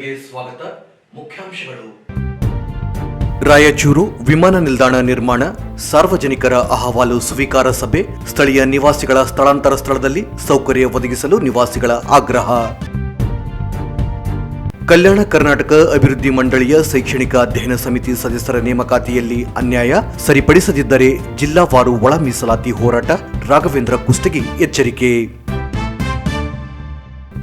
ಸುದ್ದಿಗಳಿಗೆ ಸ್ವಾಗತ. ಮುಖ್ಯಾಂಶಗಳು. ರಾಯಚೂರು ವಿಮಾನ ನಿಲ್ದಾಣ ನಿರ್ಮಾಣ, ಸಾರ್ವಜನಿಕರ ಅಹವಾಲು ಸ್ವೀಕಾರ ಸಭೆ, ಸ್ಥಳೀಯ ನಿವಾಸಿಗಳ ಸ್ಥಳಾಂತರ ಸ್ಥಳದಲ್ಲಿ ಸೌಕರ್ಯ ಒದಗಿಸಲು ನಿವಾಸಿಗಳ ಆಗ್ರಹ. ಕಲ್ಯಾಣ ಕರ್ನಾಟಕ ಅಭಿವೃದ್ಧಿ ಮಂಡಳಿಯ ಶೈಕ್ಷಣಿಕ ಅಧ್ಯಯನ ಸಮಿತಿ ಸದಸ್ಯರ ನೇಮಕಾತಿಯಲ್ಲಿ ಅನ್ಯಾಯ, ಸರಿಪಡಿಸದಿದ್ದರೆ ಜಿಲ್ಲಾವಾರು ಒಳ ಮೀಸಲಾತಿ ಹೋರಾಟ, ರಾಘವೇಂದ್ರ ಕುಷ್ಟಗಿ ಎಚ್ಚರಿಕೆ.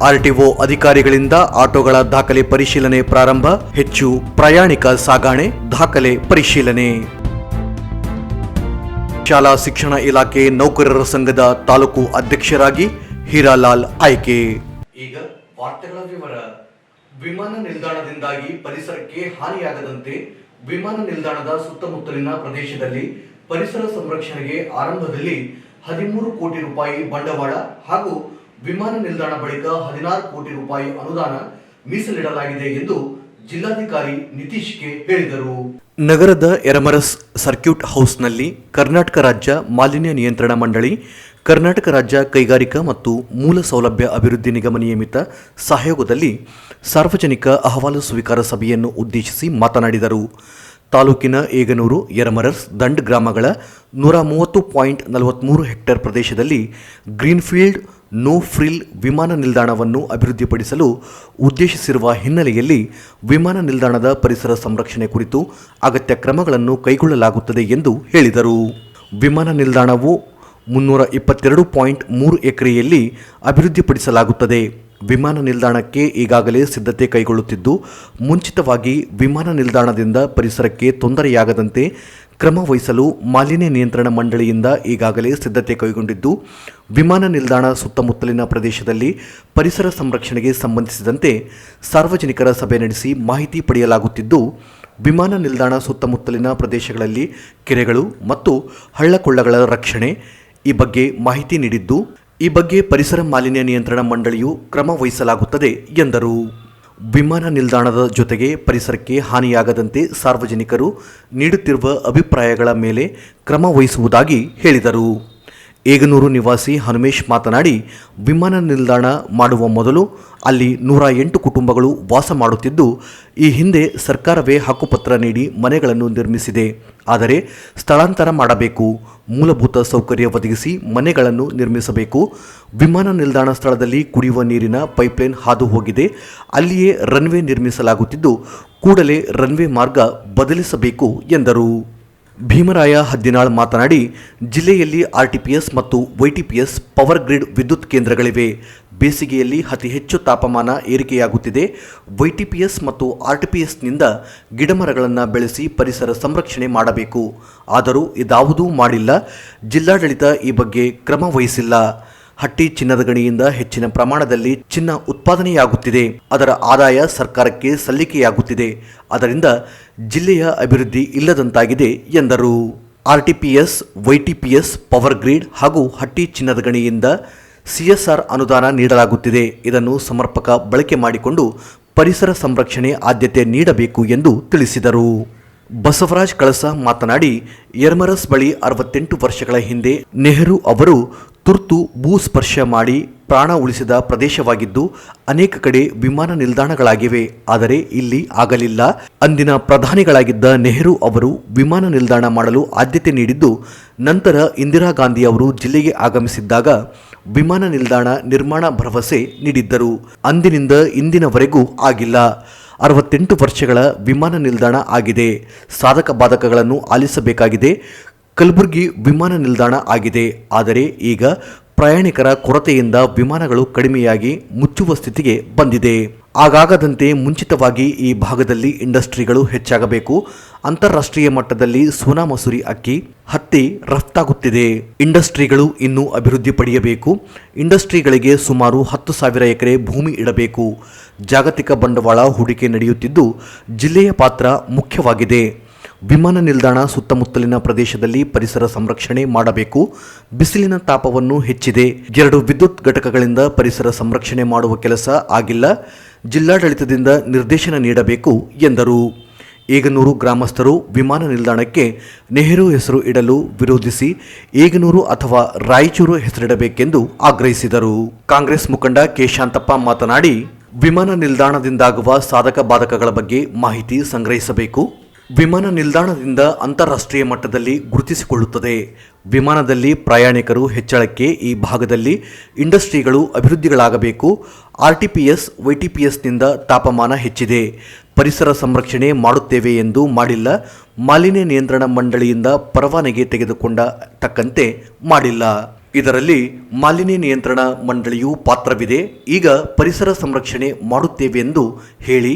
ಆರ್ಟಿಒ ಅಧಿಕಾರಿಗಳಿಂದ ಆಟೋಗಳ ದಾಖಲೆ ಪರಿಶೀಲನೆ ಪ್ರಾರಂಭ, ಹೆಚ್ಚು ಪ್ರಯಾಣಿಕ ಸಾಗಣೆ ದಾಖಲೆ ಪರಿಶೀಲನೆ. ಶಾಲಾ ಶಿಕ್ಷಣ ಇಲಾಖೆ ನೌಕರರ ಸಂಘದ ತಾಲೂಕು ಅಧ್ಯಕ್ಷರಾಗಿ ಹೀರಾಲಾಲ್ ಆಯ್ಕೆ. ಈಗ ವಾರ್ತೆಗಳ ವಿವರ. ವಿಮಾನ ನಿಲ್ದಾಣದಿಂದಾಗಿ ಪರಿಸರಕ್ಕೆ ಹಾನಿಯಾಗದಂತೆ ವಿಮಾನ ನಿಲ್ದಾಣದ ಸುತ್ತಮುತ್ತಲಿನ ಪ್ರದೇಶದಲ್ಲಿ ಪರಿಸರ ಸಂರಕ್ಷಣೆಗೆ ಆರಂಭದಲ್ಲಿ 13 ಕೋಟಿ ರೂಪಾಯಿ ಬಂಡವಾಳ ಹಾಗೂ ವಿಮಾನ ನಿಲ್ದಾಣ ಬಳಿಕ 16 ಕೋಟಿ ರೂಪಾಯಿ ಅನುದಾನ ಮೀಸಲಿಡಲಾಗಿದೆ ಎಂದು ಜಿಲ್ಲಾಧಿಕಾರಿ ನಿತೀಶ್ ಕೆ ಹೇಳಿದರು. ನಗರದ ಯರಮರಸ್ ಸರ್ಕ್ಯೂಟ್ ಹೌಸ್ನಲ್ಲಿ ಕರ್ನಾಟಕ ರಾಜ್ಯ ಮಾಲಿನ್ಯ ನಿಯಂತ್ರಣ ಮಂಡಳಿ, ಕರ್ನಾಟಕ ರಾಜ್ಯ ಕೈಗಾರಿಕಾ ಮತ್ತು ಮೂಲ ಸೌಲಭ್ಯ ಅಭಿವೃದ್ಧಿ ನಿಗಮ ನಿಯಮಿತ ಸಹಯೋಗದಲ್ಲಿ ಸಾರ್ವಜನಿಕ ಅಹವಾಲು ಸ್ವೀಕಾರ ಸಭೆಯನ್ನು ಉದ್ದೇಶಿಸಿ ಮಾತನಾಡಿದರು. ತಾಲೂಕಿನ ಏಗನೂರು, ಯರಮರಸ್, ದಂಡ್ ಗ್ರಾಮಗಳ 130.43 ಹೆಕ್ಟೇರ್ ಪ್ರದೇಶದಲ್ಲಿ ಗ್ರೀನ್ಫೀಲ್ಡ್ ನೋ ಫ್ರಿಲ್ ವಿಮಾನ ನಿಲ್ದಾಣವನ್ನು ಅಭಿವೃದ್ಧಿಪಡಿಸಲು ಉದ್ದೇಶಿಸಿರುವ ಹಿನ್ನೆಲೆಯಲ್ಲಿ ವಿಮಾನ ನಿಲ್ದಾಣದ ಪರಿಸರ ಸಂರಕ್ಷಣೆ ಕುರಿತು ಅಗತ್ಯ ಕ್ರಮಗಳನ್ನು ಕೈಗೊಳ್ಳಲಾಗುತ್ತದೆ ಎಂದು ಹೇಳಿದರು. ವಿಮಾನ ನಿಲ್ದಾಣವು 322.3 ಎಕರೆಯಲ್ಲಿ ಅಭಿವೃದ್ಧಿಪಡಿಸಲಾಗುತ್ತದೆ. ವಿಮಾನ ನಿಲ್ದಾಣಕ್ಕೆ ಈಗಾಗಲೇ ಸಿದ್ಧತೆ ಕೈಗೊಳ್ಳುತ್ತಿದ್ದು, ಮುಂಚಿತವಾಗಿ ವಿಮಾನ ನಿಲ್ದಾಣದಿಂದ ಪರಿಸರಕ್ಕೆ ತೊಂದರೆಯಾಗದಂತೆ ಕ್ರಮ ವಹಿಸಲು ಮಾಲಿನ್ಯ ನಿಯಂತ್ರಣ ಮಂಡಳಿಯಿಂದ ಈಗಾಗಲೇ ಸಿದ್ಧತೆ ಕೈಗೊಂಡಿದ್ದು, ವಿಮಾನ ನಿಲ್ದಾಣ ಸುತ್ತಮುತ್ತಲಿನ ಪ್ರದೇಶದಲ್ಲಿ ಪರಿಸರ ಸಂರಕ್ಷಣೆಗೆ ಸಂಬಂಧಿಸಿದಂತೆ ಸಾರ್ವಜನಿಕರ ಸಭೆ ನಡೆಸಿ ಮಾಹಿತಿ ಪಡೆಯಲಾಗುತ್ತಿದ್ದು, ವಿಮಾನ ನಿಲ್ದಾಣ ಸುತ್ತಮುತ್ತಲಿನ ಪ್ರದೇಶಗಳಲ್ಲಿ ಕೆರೆಗಳು ಮತ್ತು ಹಳ್ಳಕೊಳ್ಳಗಳ ರಕ್ಷಣೆ ಈ ಬಗ್ಗೆ ಮಾಹಿತಿ ನೀಡಿದ್ದು, ಈ ಬಗ್ಗೆ ಪರಿಸರ ಮಾಲಿನ್ಯ ನಿಯಂತ್ರಣ ಮಂಡಳಿಯು ಕ್ರಮ ವಹಿಸಲಾಗುತ್ತದೆ ಎಂದರು. ವಿಮಾನ ನಿಲ್ದಾಣದ ಜೊತೆಗೆ ಪರಿಸರಕ್ಕೆ ಹಾನಿಯಾಗದಂತೆ ಸಾರ್ವಜನಿಕರು ನೀಡುತ್ತಿರುವ ಅಭಿಪ್ರಾಯಗಳ ಮೇಲೆ ಕ್ರಮ ವಹಿಸುವುದಾಗಿ ಹೇಳಿದರು. ಏಗನೂರು ನಿವಾಸಿ ಹನುಮೇಶ್ ಮಾತನಾಡಿ, ವಿಮಾನ ನಿಲ್ದಾಣ ಮಾಡುವ ಮೊದಲು ಅಲ್ಲಿ 108 ಕುಟುಂಬಗಳು ವಾಸ ಮಾಡುತ್ತಿದ್ದು, ಈ ಹಿಂದೆ ಸರ್ಕಾರವೇ ಹಕ್ಕುಪತ್ರ ನೀಡಿ ಮನೆಗಳನ್ನು ನಿರ್ಮಿಸಿದೆ. ಆದರೆ ಸ್ಥಳಾಂತರ ಮಾಡಬೇಕು, ಮೂಲಭೂತ ಸೌಕರ್ಯ ಒದಗಿಸಿ ಮನೆಗಳನ್ನು ನಿರ್ಮಿಸಬೇಕು. ವಿಮಾನ ನಿಲ್ದಾಣ ಸ್ಥಳದಲ್ಲಿ ಕುಡಿಯುವ ನೀರಿನ ಪೈಪ್ಲೈನ್ ಹಾದು ಹೋಗಿದೆ, ಅಲ್ಲಿಯೇ ರನ್ವೇ ನಿರ್ಮಿಸಲಾಗುತ್ತಿದ್ದು, ಕೂಡಲೇ ರನ್ವೇ ಮಾರ್ಗ ಬದಲಿಸಬೇಕು ಎಂದರು. ಭೀಮರಾಯ ಹದ್ದಿನಾಳ್ ಮಾತನಾಡಿ, ಜಿಲ್ಲೆಯಲ್ಲಿ ಆರ್ಟಿಪಿಎಸ್ ಮತ್ತು ವೈಟಿಪಿಎಸ್ ಪವರ್ ಗ್ರಿಡ್ ವಿದ್ಯುತ್ ಕೇಂದ್ರಗಳಿವೆ. ಬೇಸಿಗೆಯಲ್ಲಿ ಅತಿ ಹೆಚ್ಚು ತಾಪಮಾನ ಏರಿಕೆಯಾಗುತ್ತಿದೆ. ವೈಟಿಪಿಎಸ್ ಮತ್ತು ಆರ್ಟಿಪಿಎಸ್ನಿಂದ ಗಿಡಮರಗಳನ್ನು ಬೆಳೆಸಿ ಪರಿಸರ ಸಂರಕ್ಷಣೆ ಮಾಡಬೇಕು. ಆದರೂ ಇದಾವುದೂ ಮಾಡಿಲ್ಲ. ಜಿಲ್ಲಾಡಳಿತ ಈ ಬಗ್ಗೆ ಕ್ರಮ ವಹಿಸಿಲ್ಲ. ಹಟ್ಟಿ ಚಿನ್ನದ ಗಣಿಯಿಂದ ಹೆಚ್ಚಿನ ಪ್ರಮಾಣದಲ್ಲಿ ಚಿನ್ನ ಉತ್ಪಾದನೆಯಾಗುತ್ತಿದೆ. ಅದರ ಆದಾಯ ಸರ್ಕಾರಕ್ಕೆ ಸಲ್ಲಿಕೆಯಾಗುತ್ತಿದೆ. ಅದರಿಂದ ಜಿಲ್ಲೆಯ ಅಭಿವೃದ್ಧಿ ಇಲ್ಲದಂತಾಗಿದೆ ಎಂದರು. ಆರ್ಟಿಪಿಎಸ್, ವೈಟಿಪಿಎಸ್, ಪವರ್ ಗ್ರಿಡ್ ಹಾಗೂ ಹಟ್ಟಿ ಚಿನ್ನದ ಗಣಿಯಿಂದ ಸಿಎಸ್ಆರ್ ಅನುದಾನ ನೀಡಲಾಗುತ್ತಿದೆ. ಇದನ್ನು ಸಮರ್ಪಕ ಬಳಕೆ ಮಾಡಿಕೊಂಡು ಪರಿಸರ ಸಂರಕ್ಷಣೆ ಆದ್ಯತೆ ನೀಡಬೇಕು ಎಂದು ತಿಳಿಸಿದರು. ಬಸವರಾಜ್ ಕಳಸ ಮಾತನಾಡಿ, ಯರಮರಸ್ ಬಳಿ 68 ವರ್ಷಗಳ ಹಿಂದೆ ನೆಹರು ಅವರು ತುರ್ತು ಭೂಸ್ಪರ್ಶ ಮಾಡಿ ಪ್ರಾಣ ಉಳಿಸಿದ ಪ್ರದೇಶವಾಗಿದ್ದು, ಅನೇಕ ಕಡೆ ವಿಮಾನ ನಿಲ್ದಾಣಗಳಾಗಿವೆ. ಆದರೆ ಇಲ್ಲಿ ಆಗಲಿಲ್ಲ. ಅಂದಿನ ಪ್ರಧಾನಿಗಳಾಗಿದ್ದ ನೆಹರು ಅವರು ವಿಮಾನ ನಿಲ್ದಾಣ ಮಾಡಲು ಆದ್ಯತೆ ನೀಡಿದ್ದು, ನಂತರ ಇಂದಿರಾ ಗಾಂಧಿ ಅವರು ಜಿಲ್ಲೆಗೆ ಆಗಮಿಸಿದ್ದಾಗ ವಿಮಾನ ನಿಲ್ದಾಣ ನಿರ್ಮಾಣ ಭರವಸೆ ನೀಡಿದ್ದರು. ಅಂದಿನಿಂದ ಇಂದಿನವರೆಗೂ ಆಗಿಲ್ಲ. 68 ವರ್ಷಗಳ ವಿಮಾನ ನಿಲ್ದಾಣ ಆಗಿದೆ. ಸಾಧಕ ಬಾಧಕಗಳನ್ನು ಆಲಿಸಬೇಕಾಗಿದೆ. ಕಲಬುರಗಿ ವಿಮಾನ ನಿಲ್ದಾಣ ಆಗಿದೆ. ಆದರೆ ಈಗ ಪ್ರಯಾಣಿಕರ ಕೊರತೆಯಿಂದ ವಿಮಾನಗಳು ಕಡಿಮೆಯಾಗಿ ಮುಚ್ಚುವ ಸ್ಥಿತಿಗೆ ಬಂದಿದೆ. ಹಾಗಾಗದಂತೆ ಮುಂಚಿತವಾಗಿ ಈ ಭಾಗದಲ್ಲಿ ಇಂಡಸ್ಟ್ರಿಗಳು ಹೆಚ್ಚಾಗಬೇಕು. ಅಂತಾರಾಷ್ಟ್ರೀಯ ಮಟ್ಟದಲ್ಲಿ ಸೋನಾ ಮಸೂರಿ ಅಕ್ಕಿ, ಹತ್ತಿ ರಫ್ತಾಗುತ್ತಿದೆ. ಇಂಡಸ್ಟ್ರಿಗಳು ಇನ್ನೂ ಅಭಿವೃದ್ಧಿ ಪಡೆಯಬೇಕು. ಇಂಡಸ್ಟ್ರಿಗಳಿಗೆ ಸುಮಾರು 10,000 ಎಕರೆ ಭೂಮಿ ಇಡಬೇಕು. ಜಾಗತಿಕ ಬಂಡವಾಳ ಹೂಡಿಕೆ ನಡೆಯುತ್ತಿದ್ದು, ಜಿಲ್ಲೆಯ ಪಾತ್ರ ಮುಖ್ಯವಾಗಿದೆ. ವಿಮಾನ ನಿಲ್ದಾಣ ಸುತ್ತಮುತ್ತಲಿನ ಪ್ರದೇಶದಲ್ಲಿ ಪರಿಸರ ಸಂರಕ್ಷಣೆ ಮಾಡಬೇಕು. ಬಿಸಿಲಿನ ತಾಪವನ್ನು ಹೆಚ್ಚಿದೆ. 2 ವಿದ್ಯುತ್ ಘಟಕಗಳಿಂದ ಪರಿಸರ ಸಂರಕ್ಷಣೆ ಮಾಡುವ ಕೆಲಸ ಆಗಿಲ್ಲ. ಜಿಲ್ಲಾಡಳಿತದಿಂದ ನಿರ್ದೇಶನ ನೀಡಬೇಕು ಎಂದರು. ಏಗನೂರು ಗ್ರಾಮಸ್ಥರು ವಿಮಾನ ನಿಲ್ದಾಣಕ್ಕೆ ನೆಹರು ಹೆಸರು ಇಡಲು ವಿರೋಧಿಸಿ ಏಗನೂರು ಅಥವಾ ರಾಯಚೂರು ಹೆಸರಿಡಬೇಕೆಂದು ಆಗ್ರಹಿಸಿದರು. ಕಾಂಗ್ರೆಸ್ ಮುಖಂಡ ಕೆ ಶಾಂತಪ್ಪ ಮಾತನಾಡಿ, ವಿಮಾನ ನಿಲ್ದಾಣದಿಂದಾಗುವ ಸಾಧಕ ಬಾಧಕಗಳ ಬಗ್ಗೆ ಮಾಹಿತಿ ಸಂಗ್ರಹಿಸಬೇಕು. ವಿಮಾನ ನಿಲ್ದಾಣದಿಂದ ಅಂತಾರಾಷ್ಟ್ರೀಯ ಮಟ್ಟದಲ್ಲಿ ಗುರುತಿಸಿಕೊಳ್ಳುತ್ತದೆ. ವಿಮಾನದಲ್ಲಿ ಪ್ರಯಾಣಿಕರು ಹೆಚ್ಚಳಕ್ಕೆ ಈ ಭಾಗದಲ್ಲಿ ಇಂಡಸ್ಟ್ರಿಗಳು ಅಭಿವೃದ್ಧಿಗಳಾಗಬೇಕು. RTPS YTPSನಿಂದ ತಾಪಮಾನ ಹೆಚ್ಚಿದೆ. ಪರಿಸರ ಸಂರಕ್ಷಣೆ ಮಾಡುತ್ತೇವೆ ಎಂದು ಮಾಡಿಲ್ಲ. ಮಾಲಿನ್ಯ ನಿಯಂತ್ರಣ ಮಂಡಳಿಯಿಂದ ಪರವಾನಗಿ ತೆಗೆದುಕೊಂಡ ತಕ್ಕಂತೆ ಮಾಡಿಲ್ಲ. ಇದರಲ್ಲಿ ಮಾಲಿನ್ಯ ನಿಯಂತ್ರಣ ಮಂಡಳಿಯು ಪಾತ್ರವಿದೆ. ಈಗ ಪರಿಸರ ಸಂರಕ್ಷಣೆ ಮಾಡುತ್ತೇವೆ ಎಂದು ಹೇಳಿ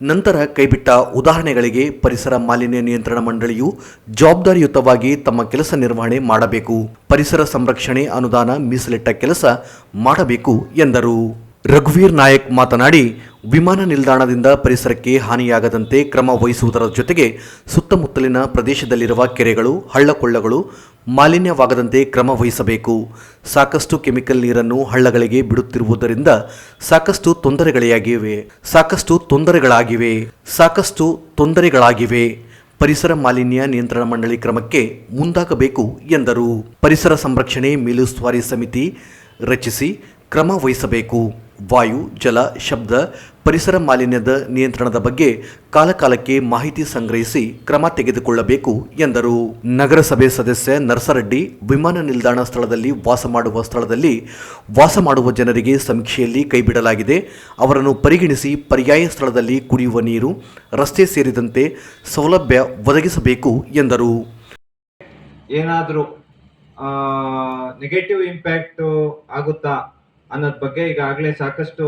ನಂತರ ಕೈಬಿಟ್ಟ ಉದಾಹರಣೆಗಳಿಗೆ ಪರಿಸರ ಮಾಲಿನ್ಯ ನಿಯಂತ್ರಣ ಮಂಡಳಿಯು ಜವಾಬ್ದಾರಿಯುತವಾಗಿ ತಮ್ಮ ಕೆಲಸ ನಿರ್ವಹಣೆ ಮಾಡಬೇಕು. ಪರಿಸರ ಸಂರಕ್ಷಣೆ ಅನುದಾನ ಮೀಸಲಿಟ್ಟ ಕೆಲಸ ಮಾಡಬೇಕು ಎಂದರು. ರಘುವೀರ್ ನಾಯಕ್ ಮಾತನಾಡಿ, ವಿಮಾನ ನಿಲ್ದಾಣದಿಂದ ಪರಿಸರಕ್ಕೆ ಹಾನಿಯಾಗದಂತೆ ಕ್ರಮ ವಹಿಸುವುದರ ಜೊತೆಗೆ ಸುತ್ತಮುತ್ತಲಿನ ಪ್ರದೇಶದಲ್ಲಿರುವ ಕೆರೆಗಳು, ಹಳ್ಳಕೊಳ್ಳಗಳು ಮಾಲಿನ್ಯವಾಗದಂತೆ ಕ್ರಮ ವಹಿಸಬೇಕು. ಸಾಕಷ್ಟು ಕೆಮಿಕಲ್ ನೀರನ್ನು ಹಳ್ಳಗಳಿಗೆ ಬಿಡುತ್ತಿರುವುದರಿಂದ ಸಾಕಷ್ಟು ತೊಂದರೆಗಳಾಗಿವೆ. ಪರಿಸರ ಮಾಲಿನ್ಯ ನಿಯಂತ್ರಣ ಮಂಡಳಿ ಕ್ರಮಕ್ಕೆ ಮುಂದಾಗಬೇಕು ಎಂದರು. ಪರಿಸರ ಸಂರಕ್ಷಣೆ ಮೇಲುಸ್ತುವಾರಿ ಸಮಿತಿ ರಚಿಸಿ ಕ್ರಮ ವಹಿಸಬೇಕು. ವಾಯು, ಜಲ, ಶಬ್ದ, ಪರಿಸರ ಮಾಲಿನ್ಯದ ನಿಯಂತ್ರಣದ ಬಗ್ಗೆ ಕಾಲಕಾಲಕ್ಕೆ ಮಾಹಿತಿ ಸಂಗ್ರಹಿಸಿ ಕ್ರಮ ತೆಗೆದುಕೊಳ್ಳಬೇಕು ಎಂದರು. ನಗರಸಭೆ ಸದಸ್ಯ ನರಸರೆಡ್ಡಿ, ವಿಮಾನ ನಿಲ್ದಾಣ ಸ್ಥಳದಲ್ಲಿ ವಾಸ ಮಾಡುವ ಜನರಿಗೆ ಸಮೀಕ್ಷೆಯಲ್ಲಿ ಕೈಬಿಡಲಾಗಿದೆ. ಅವರನ್ನು ಪರಿಗಣಿಸಿ ಪರ್ಯಾಯ ಸ್ಥಳದಲ್ಲಿ ಕುಡಿಯುವ ನೀರು, ರಸ್ತೆ ಸೇರಿದಂತೆ ಸೌಲಭ್ಯ ಒದಗಿಸಬೇಕು ಎಂದರು. ಏನಾದರೂ ನೆಗೆಟಿವ್ ಇಂಪ್ಯಾಕ್ಟ್ ಆಗುತ್ತಾ ಅನ್ನೋದ್ ಬಗ್ಗೆ ಈಗಾಗಲೇ ಸಾಕಷ್ಟು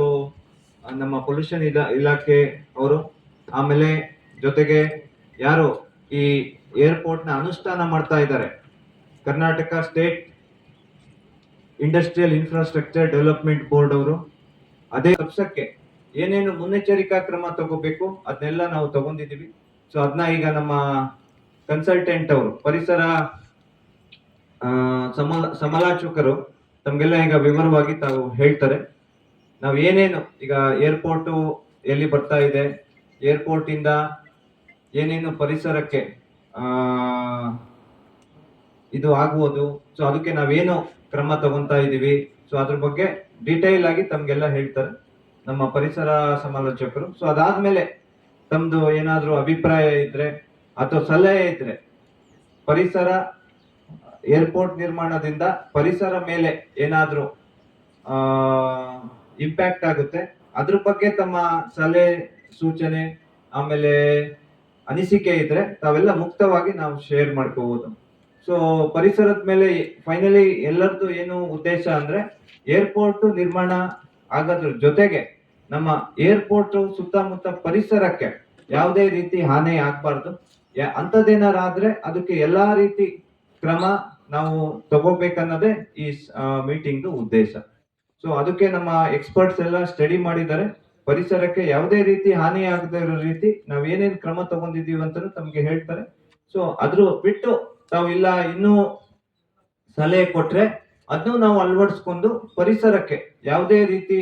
ನಮ್ಮ ಪೊಲ್ಯೂಷನ್ ಇಲಾಖೆ ಅವರು, ಆಮೇಲೆ ಜೊತೆಗೆ ಯಾರು ಈ ಏರ್ಪೋರ್ಟ್ ನ ಅನುಷ್ಠಾನ ಮಾಡ್ತಾ ಇದ್ದಾರೆ, Karnataka state industrial infrastructure development board ಅವರು, ಅದೇ ಪಕ್ಷಕ್ಕೆ ಏನೇನು ಮುನ್ನೆಚ್ಚರಿಕಾ ಕ್ರಮ ತಗೋಬೇಕು ಅದನ್ನೆಲ್ಲ ನಾವು ತಗೊಂಡಿದೀವಿ. ಸೊ ಅದನ್ನ ಈಗ ನಮ್ಮ ಕನ್ಸಲ್ಟೆಂಟ್ ಅವರು, ಪರಿಸರ ಸಮಾಲೋಚಕರು ತಮ್ಗೆಲ್ಲ ಈಗ ವಿವರವಾಗಿ ತಾವು ಹೇಳ್ತಾರೆ. ನಾವು ಏನೇನು ಈಗ ಏರ್ಪೋರ್ಟ್ ಎಲ್ಲಿ ಬರ್ತಾ ಇದೆ, ಏರ್ಪೋರ್ಟ್ ಇಂದ ಏನೇನು ಪರಿಸರಕ್ಕೆ ಇದು ಆಗ್ಬೋದು, ಸೊ ಅದಕ್ಕೆ ನಾವೇನು ಕ್ರಮ ತಗೊಂತಾ ಇದೀವಿ, ಸೊ ಅದ್ರ ಬಗ್ಗೆ ಡೀಟೇಲ್ ಆಗಿ ತಮ್ಗೆಲ್ಲ ಹೇಳ್ತಾರೆ ನಮ್ಮ ಪರಿಸರ ಸಮಾಲೋಚಕರು. ಸೊ ಅದಾದ್ಮೇಲೆ ತಮ್ದು ಏನಾದ್ರೂ ಅಭಿಪ್ರಾಯ ಇದ್ರೆ ಅಥವಾ ಸಲಹೆ ಇದ್ರೆ, ಪರಿಸರ ಏರ್ಪೋರ್ಟ್ ನಿರ್ಮಾಣದಿಂದ ಪರಿಸರ ಮೇಲೆ ಏನಾದ್ರೂ ಇಂಪ್ಯಾಕ್ಟ್ ಆಗುತ್ತೆ, ಅದ್ರ ಬಗ್ಗೆ ತಮ್ಮ ಸಲಹೆ ಸೂಚನೆ ಆಮೇಲೆ ಅನಿಸಿಕೆ ಇದ್ರೆ ತಾವೆಲ್ಲ ಮುಕ್ತವಾಗಿ ನಾವು ಶೇರ್ ಮಾಡ್ಕೋಬಹುದು. ಸೊ ಪರಿಸರದ ಮೇಲೆ ಫೈನಲಿ ಎಲ್ಲರದ್ದು ಏನು ಉದ್ದೇಶ ಅಂದ್ರೆ, ಏರ್ಪೋರ್ಟ್ ನಿರ್ಮಾಣ ಆಗೋದ್ರ ಜೊತೆಗೆ ನಮ್ಮ ಏರ್ಪೋರ್ಟ್ ಸುತ್ತಮುತ್ತ ಪರಿಸರಕ್ಕೆ ಯಾವುದೇ ರೀತಿ ಹಾನಿ ಆಗ್ಬಾರ್ದು. ಅಂತದೇನಾರಾದ್ರೆ ಅದಕ್ಕೆ ಎಲ್ಲಾ ರೀತಿ ಕ್ರಮ ನಾವು ತಗೋಬೇಕನ್ನೋದೇ ಈ ಮೀಟಿಂಗ್ ಉದ್ದೇಶ. ಸೊ ಅದಕ್ಕೆ ನಮ್ಮ ಎಕ್ಸ್ಪರ್ಟ್ಸ್ ಎಲ್ಲ ಸ್ಟಡಿ ಮಾಡಿದ್ದಾರೆ. ಪರಿಸರಕ್ಕೆ ಯಾವುದೇ ರೀತಿ ಹಾನಿ ಆಗದೆ ಇರೋ ರೀತಿ ನಾವ್ ಏನೇನ್ ಕ್ರಮ ತಗೊಂಡಿದೀವಿ ಅಂತ ತಮ್ಗೆ ಹೇಳ್ತಾರೆ. ಸೊ ಅದ್ರ ಬಿಟ್ಟು ತಾವು ಇಲ್ಲ ಇನ್ನೂ ಸಲಹೆ ಕೊಟ್ರೆ ಅದನ್ನು ನಾವು ಅಳವಡಿಸ್ಕೊಂಡು ಪರಿಸರಕ್ಕೆ ಯಾವುದೇ ರೀತಿ